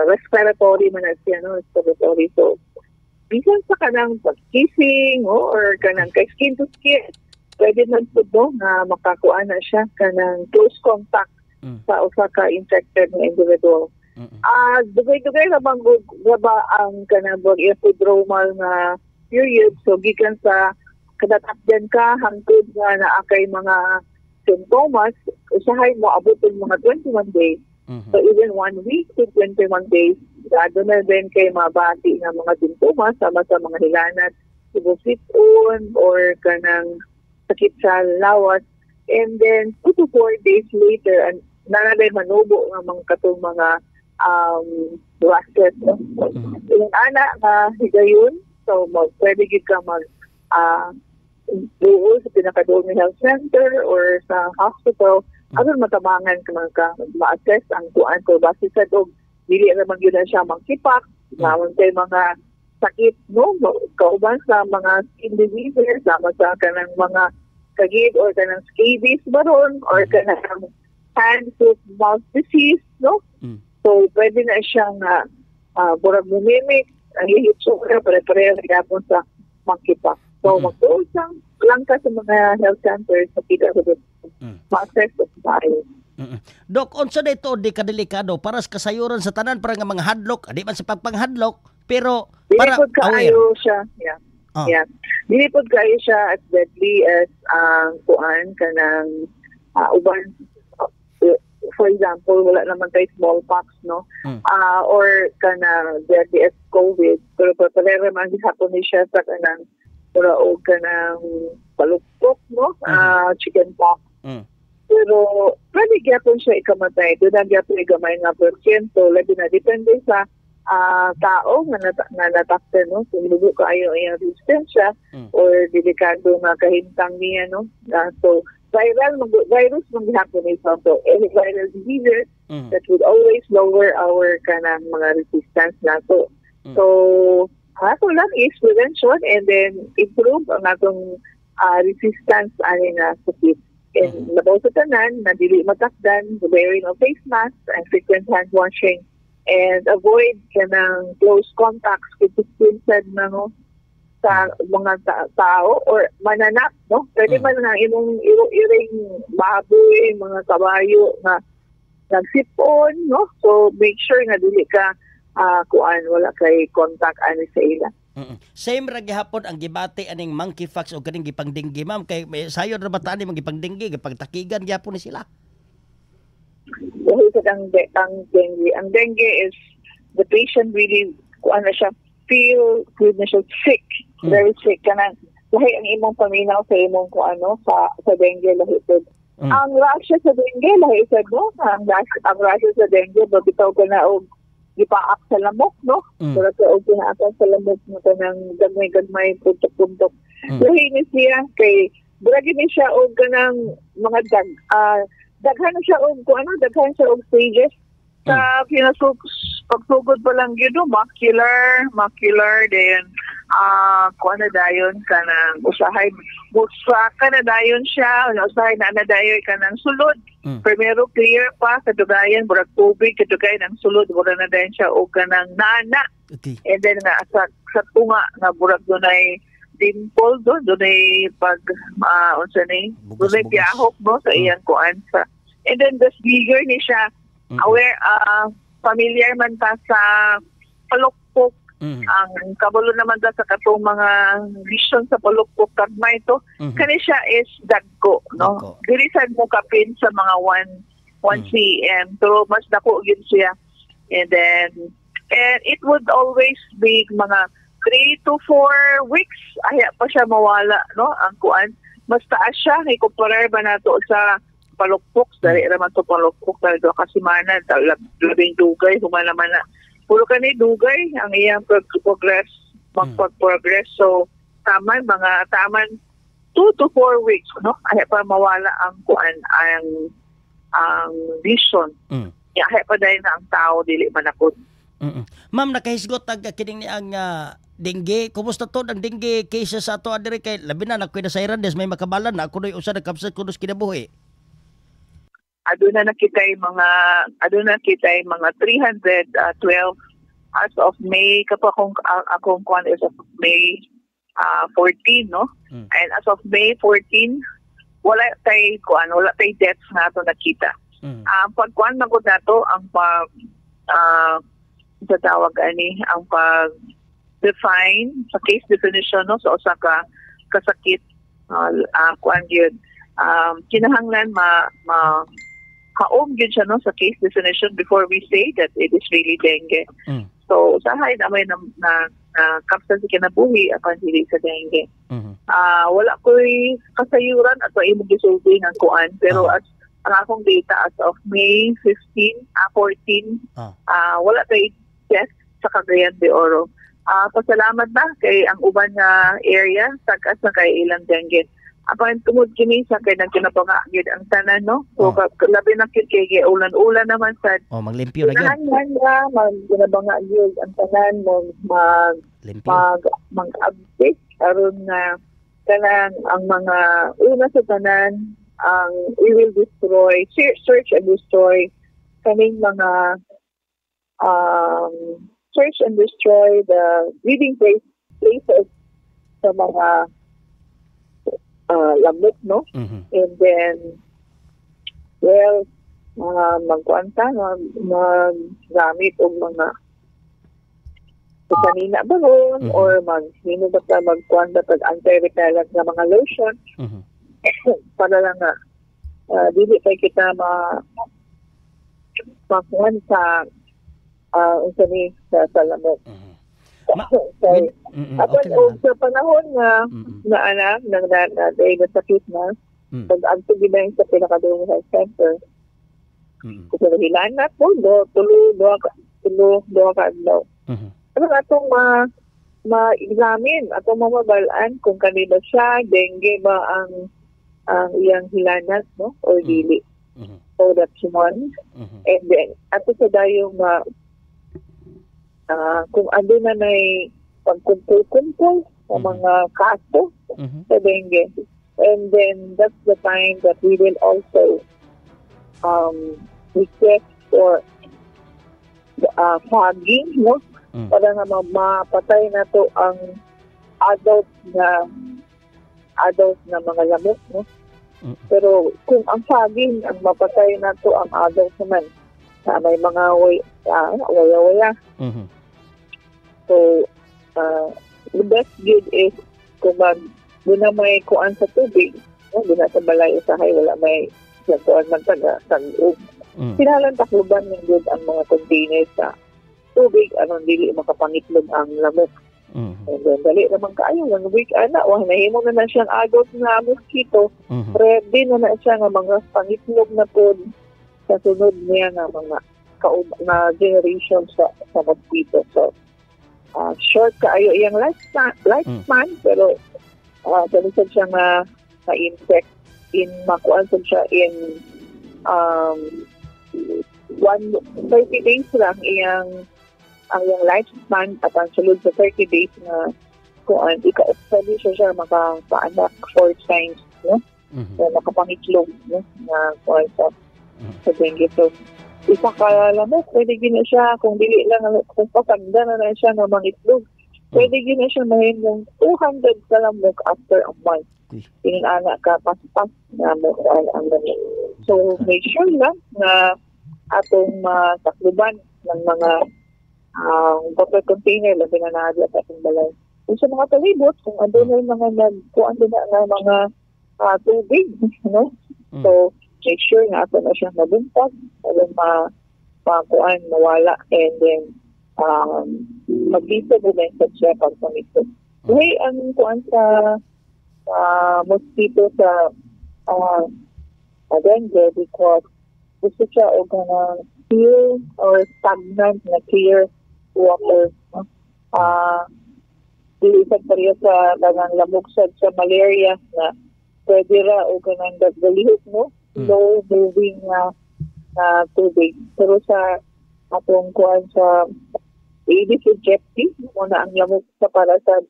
respiratory man siya, no? Respiratory. So, bisan sa kanang pag-kissing or kanang kay skin to skin, pwede man po na makakuha na siya kanang close contact sa usa ka infected na individual. Dugay-dugay labang ba ang kanang epidromal na period. So, gikan sa kadatakdan ka hangtod nga naakay mga symptoms, usahay mo abot ng mga 21 days. So, even 1 week to 21 days, doon na din kay mabati ng mga symptoms sama sa mga hilanat, sibusipon, or kanang sakit sa lawas. And then, 2 to 4 days later, nanalay manubo ng mga katong mga rashes. Yung anak na higayon, so pwede gid ka buo sa pinakadoon ng health center or sa hospital, aron matabangan ka ma-assess ang kuan ko base sa dog. Dili naman yun siya monkeypox, naman kay mga sakit, no? Kauban sa mga skin diseases, sama sa kanang mga kagid or kanang scabies baron or kanang hand, foot, mouth disease, no? So, pwede na siyang burag mumimik, ang hihitsura, pare-pareho gapon sa monkeypox. So, magtuon lang ka sa mga health centers, makita ko doon, ma-access ko sa tayo. Dok, unsa dito di kadelikado para sa kasayuran sa tanan para nga mga hadlok, di man sa pagpanghadlok, pero para Dilipod aware. kaayo siya. Yeah. Dilipod kaayo siya as deadly as kuan kanang uban. For example, wala naman tayo smallpox, no? Or kana deadly as COVID. Pero pareho man hapon ni siya sa kanang o kanang palukpok, no? Chicken pox. Pero pwede gyapon siya ikamatay. Doon na gyapon igamay nga porsyento. Labi na depende sa tao nga natakte, no? Kung lugo kaayo ang resistensya or delikado nga kahintang niya, no? So, virus maghapon ito. So, any viral diseases that would always lower our kanang mga resistance na to. So, ato lang is prevention and then improve ang atong resistance ani nga sakit. And labaw sa tanan, na dili matakdan, the wearing of face masks and frequent hand washing and avoid kanang close contacts with the skin na, no? Sa mga tao or mananap, no? Pwede man nga imong iring baboy, mga kabayo na nagsipon, no? So make sure na dili ka kuan wala kay contact ani sa ila. Same ra gihapon ang gibati aning monkeypox o kaning gipangdinggi, ma'am, kay may sayon ra bata ani magipangdinggi gipagtakigan gyapon ni sila. Dahil sa ang dengue. Ang dengue is the patient really kuan na siya feel good na siya sick, very sick kanang lahi ang imong paminaw sa imong kuano sa dengue lahi pod. Ang rashes sa dengue lahi sad, no? Ang rashes sa dengue babitaw ka na og gipaak sa lamok, no? Pero sa og ginaatan sa lamok mo kanang gamay-gamay puntok-puntok. Lahi ni siya kay bragi ni siya og kanang mga daghan na siya og kuano, daghan siya og stages sa pagsugod pa lang yun, macular, then kuano dayon kanang usahay busaka na dayon siya, usahay na dayon kanang sulod. Primero clear pa kadugayan burag tubig kadugayan ang sulod burag na dayon siya og kanang nana. And then nga sa tunga nga burag dunay dimple dunay pag unsa ni dunay piyahok, no, sa iyang kuan sa. And then the bigger ni siya aware familiar man ta sa palukpok. Ang kabulo naman ta sa katong mga vision sa palukpok kagmay to. Kani siya is dagko, no? Dili sad mo kapin sa mga 1 cm. Pero mas dako gyud siya. And it would always be mga 3 to 4 weeks aya pa siya mawala, no? Ang kuan mas taas siya kay kumparar ba nato sa palukpok, dali raman to palukpok talaga kasi mana labing dugay humana man na puro kani dugay ang iyang progress magpag-progress. So taman 2 to 4 weeks, no? Ay pa mawala ang kuan ang vision. Ay pa dahil na ang tao dili manakot. Ma'am, nakahisgot ang kining ni ang dengue. Kumusta to ang dengue cases sa ato adiri kay labi na nakuha sa Irandes may makabalan na kunoy usa nagkapsat kunos kinabuhi. Aduna nakitay mga 312 as of May kapag akong kuan is of May 14, no? And as of May 14 wala tay deaths na to nakita. Pag kuan magud nato ang pag sa tawag ani ang pag define sa case definition, no, so usa ka kasakit kuan gyud kinahanglan haom gyud siya, no, sa case definition before we say that it is really dengue. So usahay na may na kapsa sa kinabuhi apan dili sa dengue. Wala ko'y kasayuran at imong gisulti ng kuan pero as ang akong data as of May 14 wala tay test sa Cagayan de Oro. Pasalamat ba kay ang uban nga area tagas na kay ilang dengue. Apan tungod kini sa kay nagkinapangagid ang tanan, no? So labi na kay ulan-ulan naman sa maglimpyo na gyud. Magkinapangagid ang tanan mo mag-update aron nga kanang ang mga una sa tanan ang we will destroy, search and destroy kaming mga search and destroy the breeding places sa mga lamok, no? And then, well, magkuanta, maggamit o mga kanina ba ron, or maghino ba ta magkuanta pag anti-repellent na mga lotion, para lang nga, dili kay kita makuhan sa sa lamok. Sa panahon na anak na sakit na pag anto ginayin sa pinakadulong health center kung hilaan na po tulo ka adlaw atong ma-examine atong mamabalaan kung kanina siya dengue ba ang iyang hilanat, no, or dili. So that's one. And then ato sa dayong kung ano na may pagkumpul-kumpul sa mga kaso sa dengue. And then that's the time that we will also request for fogging, no? Para na mapatay na to ang adult na mga lamok, no? Pero kung ang fogging ang mapatay na to ang adult naman, may mga waya-waya. So, the best good is kung doon na may kuan sa tubig, doon na sa balay usahay, wala may kuan sa loob. Sinalang takluban ng good ang mga containers sa tubig, dili makapangitlog ang lamok. And then, dali naman kaayo, ng week, nahimo na siyang adult na mosquito, ready na siya ng mga pangitlog na po sa sunod niya ng mga generation sa mosquito. So, short kaayo iyang lifespan, pero ganun siya na-infect makuan siya in 30 days lang ang iyang lifespan at ang sulod sa 30 days na kuan ika-study siya makapaanak 4 times, no? So, makapangitlog, no? Na kuan sa dengue. So, isa ka lamok, pwede gina siya, kung dili lang, kung patanda na siya na mangitlog, pwede gina siya mahimong 200 ka lamok after a month. Tinana ka, pas-pas na mo ang lamok. So, make sure lang na atong takluban ng mga water container, labi na naadya sa ating balay. Kung sa mga talibot, kung ano na yung mga nagkuhan din na mga tubig, no? So, make sure na ato na siyang mabuntag, alam makuan, mawala, and then mag-lisa bumensag siya pag pamito. Way ang kuan sa mosquito sa dengue because gusto siya o ganang clear or stagnant na clear water. Dilisag pa rin sa dagang lamugsad sa malaria na pwede ra o ganang galihok, no? Slow moving na tubig. Pero sa atong kuan sa Aedes aegypti, muna ang lamok sa para sa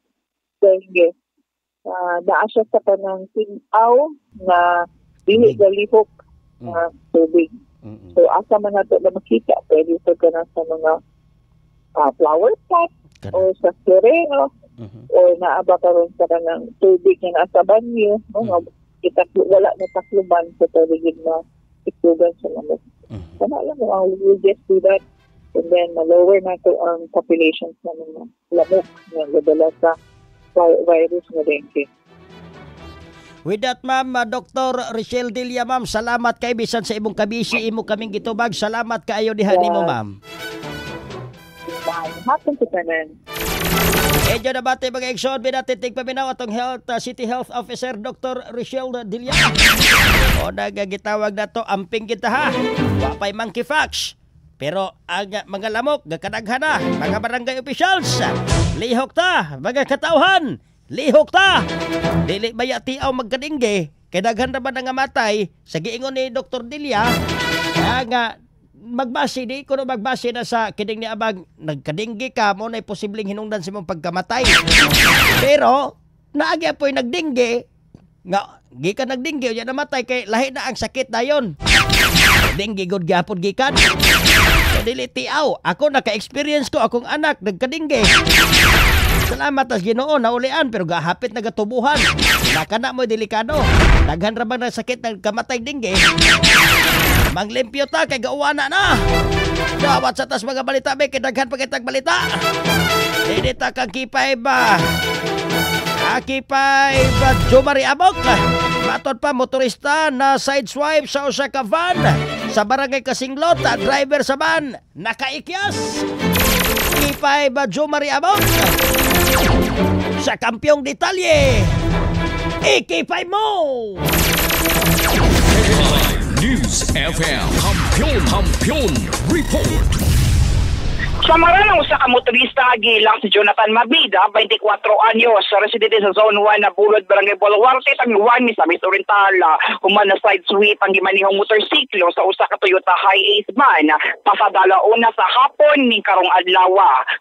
dengue. Naa siya sa kanang tinaw na dili galihok na tubig. So asa man nato na makita, pwede sa kanang sa mga flower pot o sa sereno o naaba karon sa kanang tubig na nasa banyo, no? Wala na takluban sa paligid na itlugan sa lamok. Sana lang mo, we'll just do that and then lower na ito ang population sa mga lamok na gadala sa virus na dengue. With that, ma'am, Dr. Richelle Dilia, ma'am, salamat kay bisan sa imong kabisi, imo kaming gitubag. Salamat kaayo diha nimo, ma'am. Hapon sa tanan. Medyo na bati mga eksyon, binatitig paminaw atong City Health Officer Dr. Richelle Dilia. O nagagitawag na to, amping kita ha. Wapay monkey facts. Pero ang mga lamok, gakadaghan na, mga barangay officials, lihok ta, mga katauhan, lihok ta. Dili baya tiaw magkadingge, kay daghan ra ba nga matay, sa giingon ni Dr. Dilia, kaya nga, magbase di kuno magbase na sa kining ni abang nagkadinggi ka mo na posibleng hinungdan sa imong pagkamatay. Pero naagya po'y nagdingge, nga, gikan nagdingge, yan namatay kay lahi na ang sakit na yun. Dingge, good gyapon gikan. So, dili tiaw. Ako, naka-experience ko, akong anak, nagkadingge. Salamat as Ginoo naulian pero gahapit nagatubuhan. Nakana mo delikado. Daghan ra bang sakit ng kamatay dingge. Manglimpyo ta kay gauwana na. Dawat sa tas mga balita be kay daghan pa kitag balita. Dili ta kang kipay ba. Akipay ba Jomari Abok. Matod pa motorista na sideswipe sa usa ka van sa barangay Kasinglot, driver sa van nakaikyas. Kipay ba Jomari Abok. Sa kampyong detalye, ikipay mo! News FM Kampiyon Report. Samara ng usa ka motorista gilang si Jonathan Mabida, 24 anyos, residente sa Zone 1 na Bulod, Barangay Boluarte, Tagluan, Misamis Oriental. Human na side sweep ang gimanihong motorsiklo sa usa ka Toyota Hi-Ace van. Pasadala una sa hapon ning karong adlaw.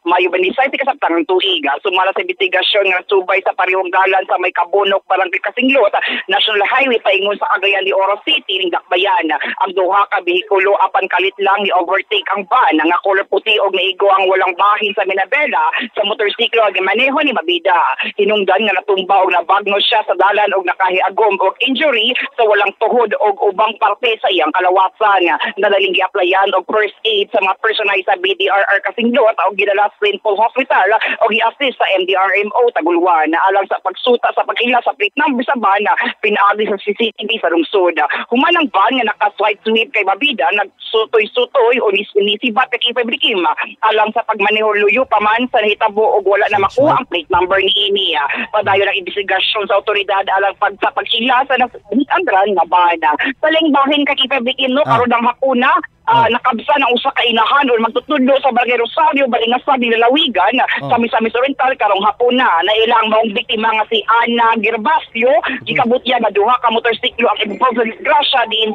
Mayo 27 kasabtang tuig. Sumala sa investigasyon nga subay sa parehong dalan sa may Kabunok, Barangay Kasinglot, National Highway paingon sa Cagayan de Oro City ning Dakbayan. Ang duha ka behikulo apan kalit lang ni overtake ang van nga color puti og naigo ang walang bahin sa Minabela sa motorsiklo ang gimaneho ni Mabida. Hinungdan nga natumba og nabagno siya sa dalan og nakahiagom og injury sa walang tuhod og ubang parte sa iyang kalawasan. Nadaling gi-applyan og first aid sa mga personay sa BDRR Kasinglot og gidala sa St. Paul Hospital og gi-assist sa MDRMO Taguluan. Alang sa pagsuta sa pagila sa plate number sa van, pinaagi sa CCTV sa lungsod. Human ang van nga naka-side sweep kay Mabida, nagsutoy-sutoy o nisibat kay Fabrikim. Alang sa pagmaneho luyo pa man sa nahitabo og wala na makuha ang plate number ni ini. Padayon ang investigasyon sa otoridad alang sa pagkila sa andran nga bana. Saling bahin kay Fabrikim no karon ang hakuna. Nakabsa ng usa ka inahan o magtutudlo sa Barangay Rosario, Balingasag, Lalawigan, sa Misamis Oriental karong hapon na ilang maong biktima nga si Ana Gervasio, gikabutya nga duha ka motorsiklo ang ibog sa disgrasya din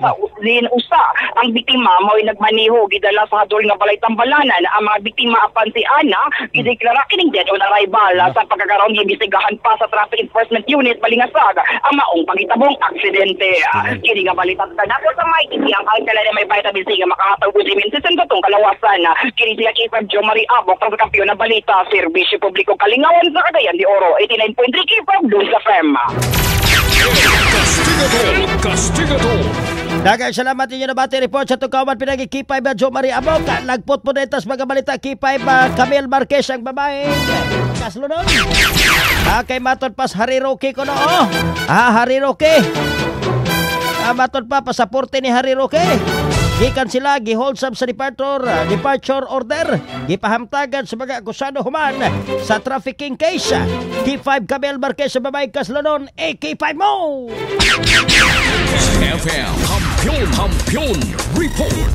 usa. Ang biktima mao'y nagmaneho gidala sa hadol nga balay Tambalanan. Ang mga biktima apan si Ana gideklara kining dead on arrival sa pagkakaroon giimbestigahan pa sa Traffic Enforcement Unit Balingasag ang maong pangitabong aksidente. Kini nga balita nato sa may ang alkalde may vitamin C nga makahataw usimin sa sentotong kalawasan. Kini sila K5 Jomari Abok sa kampiyon na balita, Serbisyo Publiko Kalingawan sa Cagayan de Oro, 89.3 K5 Dulce FM. Castigador. Daghang salamat inyo na bati report sa tukawan pinagi K5 Jomari Abok. Lagpot po detas mga balita K5 Camille Marquez ang babae. Kaslunon. Kay matod pas Hariroke ko no. Hariroke. Matod pa pasaporte ni Hariroke. Gikan sila gihold sab sa departure order. Gipahamtagan sa mga akusado human sa trafficking case. K5 Camille Marquez sa babae Kaslunon, AK5 mo! FM Kampiyon Report.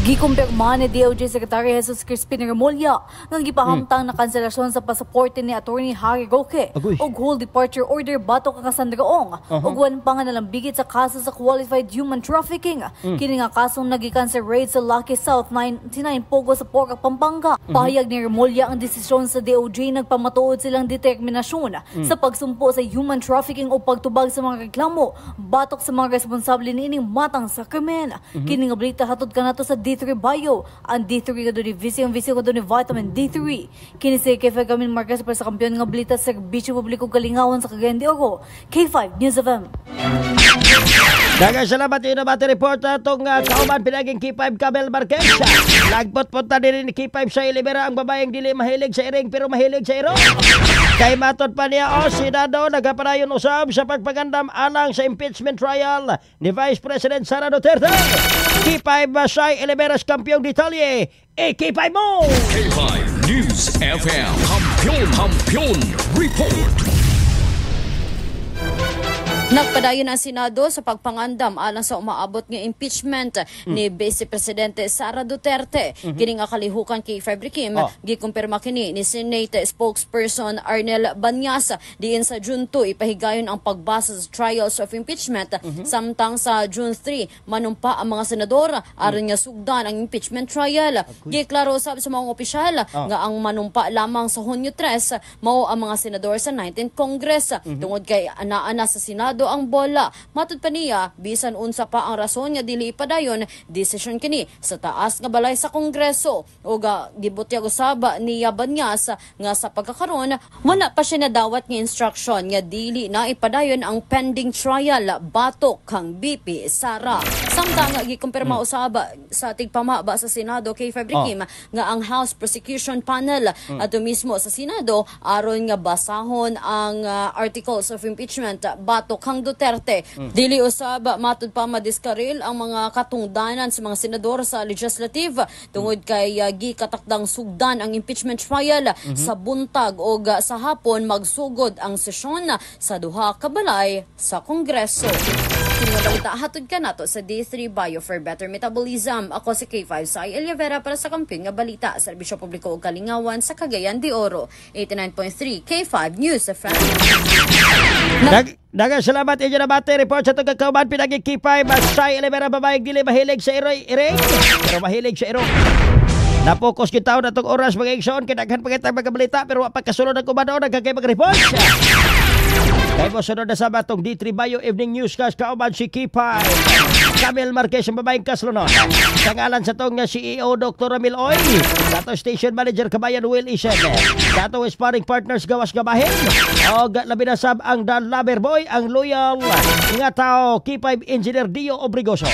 Gikumpirma ni DOJ Secretary Jesus Crispin Remulla nga gipahamtang na kanselasyon sa pasaporte ni Attorney Harry Roque ug whole departure order batok ang kasandraong ug wan pa nga nalambigit sa kaso sa qualified human trafficking. Kini nga kasong nagikan sa raid sa Lucky South 99 Pogo sa Porac, Pampanga. Pahayag ni Remulla ang desisyon sa DOJ nagpamatuod silang determinasyon sa pagsumpo sa human trafficking o pagtubag sa mga reklamo batok sa mga responsable niining matang sa krimen. Kini nga balita hatod kanato sa D3 Bio, ang D3 ka doon ni Visio ka doon ni Vitamin D3. Kini si K5 Camille Marquez para sa kampiyon nga balita sa Serbisyo Publiko Kalingawan sa Cagayan de Oro. K5 News FM. Daghang salamat yun na bati report atong kauman pinaging K5 Camille Marquez. Nagpot-punta din ni K5 sa Ilibera ang babaeng dili mahilig sa iring pero mahilig sa iro. Kay matod pa niya Senado nagapadayon usab sa pagpagandam alang sa impeachment trial ni Vice President Sara Duterte. K5 Masay Eliberas kampiyong detalye. K5 mo! K5 News FM Kampiyon Report. Nagpadayon ang Senado sa pagpangandam alang sa umaabot nga impeachment ni Vice Presidente Sara Duterte. Kini nga kalihukan kay Fabrikim, gikumpirma kini ni Senate spokesperson Arnel Banyas diin sa June 2 ipahigayon ang pagbasa sa trials of impeachment samtang sa June 3 manumpa ang mga senador aron nga sugdan ang impeachment trial. Giklaro sab sa mga opisyal nga ang manumpa lamang sa Hunyo 3 mao ang mga senador sa 19th Congress. Tungod kay ana sa Senado ang bola. Matud pa niya, bisan unsa pa ang rason nga dili padayon, desisyon kini sa taas nga balay sa Kongreso. O gibutyag usaba ni Banyas nga sa pagkakaron, wala pa siya nadawat nga instruction nga dili na ipadayon ang pending trial batok kang BP Sara. Samtang gikumpirma usaba sa tigpamaba sa Senado kay Fabrikim nga ang House Prosecution Panel ato mismo sa Senado aron nga basahon ang articles of impeachment batok kang Duterte. Dili usab matud pa madiskaril ang mga katungdanan sa mga senador sa legislative tungod kay gikatakdang sugdan ang impeachment trial sa buntag o sa hapon magsugod ang sesyon sa duha ka balay sa Kongreso. Kini nga balita hatod ka nato sa D3 Bio for Better Metabolism. Ako si K5 sa Eliavera para sa Kampiyon nga balita, serbisyo publiko ug kalingawan sa Cagayan de Oro. 89.3 K5 News FM. Dagang salamat inyo na bate report sa tagakauban pinagikipay Masay Elevera babayag dili mahilig sa iring pero mahilig sa irong. Napokus kita na itong oras mga igsoon kinaghan pagkitang mga balita pero pagkasunod ng kumano nagkakay mag-report. Kaya mo sunod na sama itong D3 Bio Evening Newscast kauban si Kipay Camille Marquez ang babayang kaslunon. Sa ngalan sa itong CEO Dr. Ramil Oy, dato Station Manager Kabayan Will Isen, dato sparring partners Gawas Gabahin, o labi na sab ang Dan Loverboy, ang loyal nga tao Kipay Engineer Dio Obrigoso.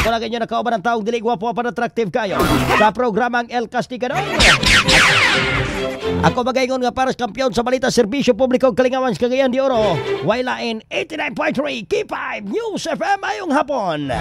Ako lang inyo nakauban ng taong dili gwapo pa attractive kayo sa programang El Castigano. Ako magayon nga para sa kampiyon sa balita serbisyo publiko kalingawan sa Cagayan de Oro. Wailain 89.3 K5 News FM ayong hapon.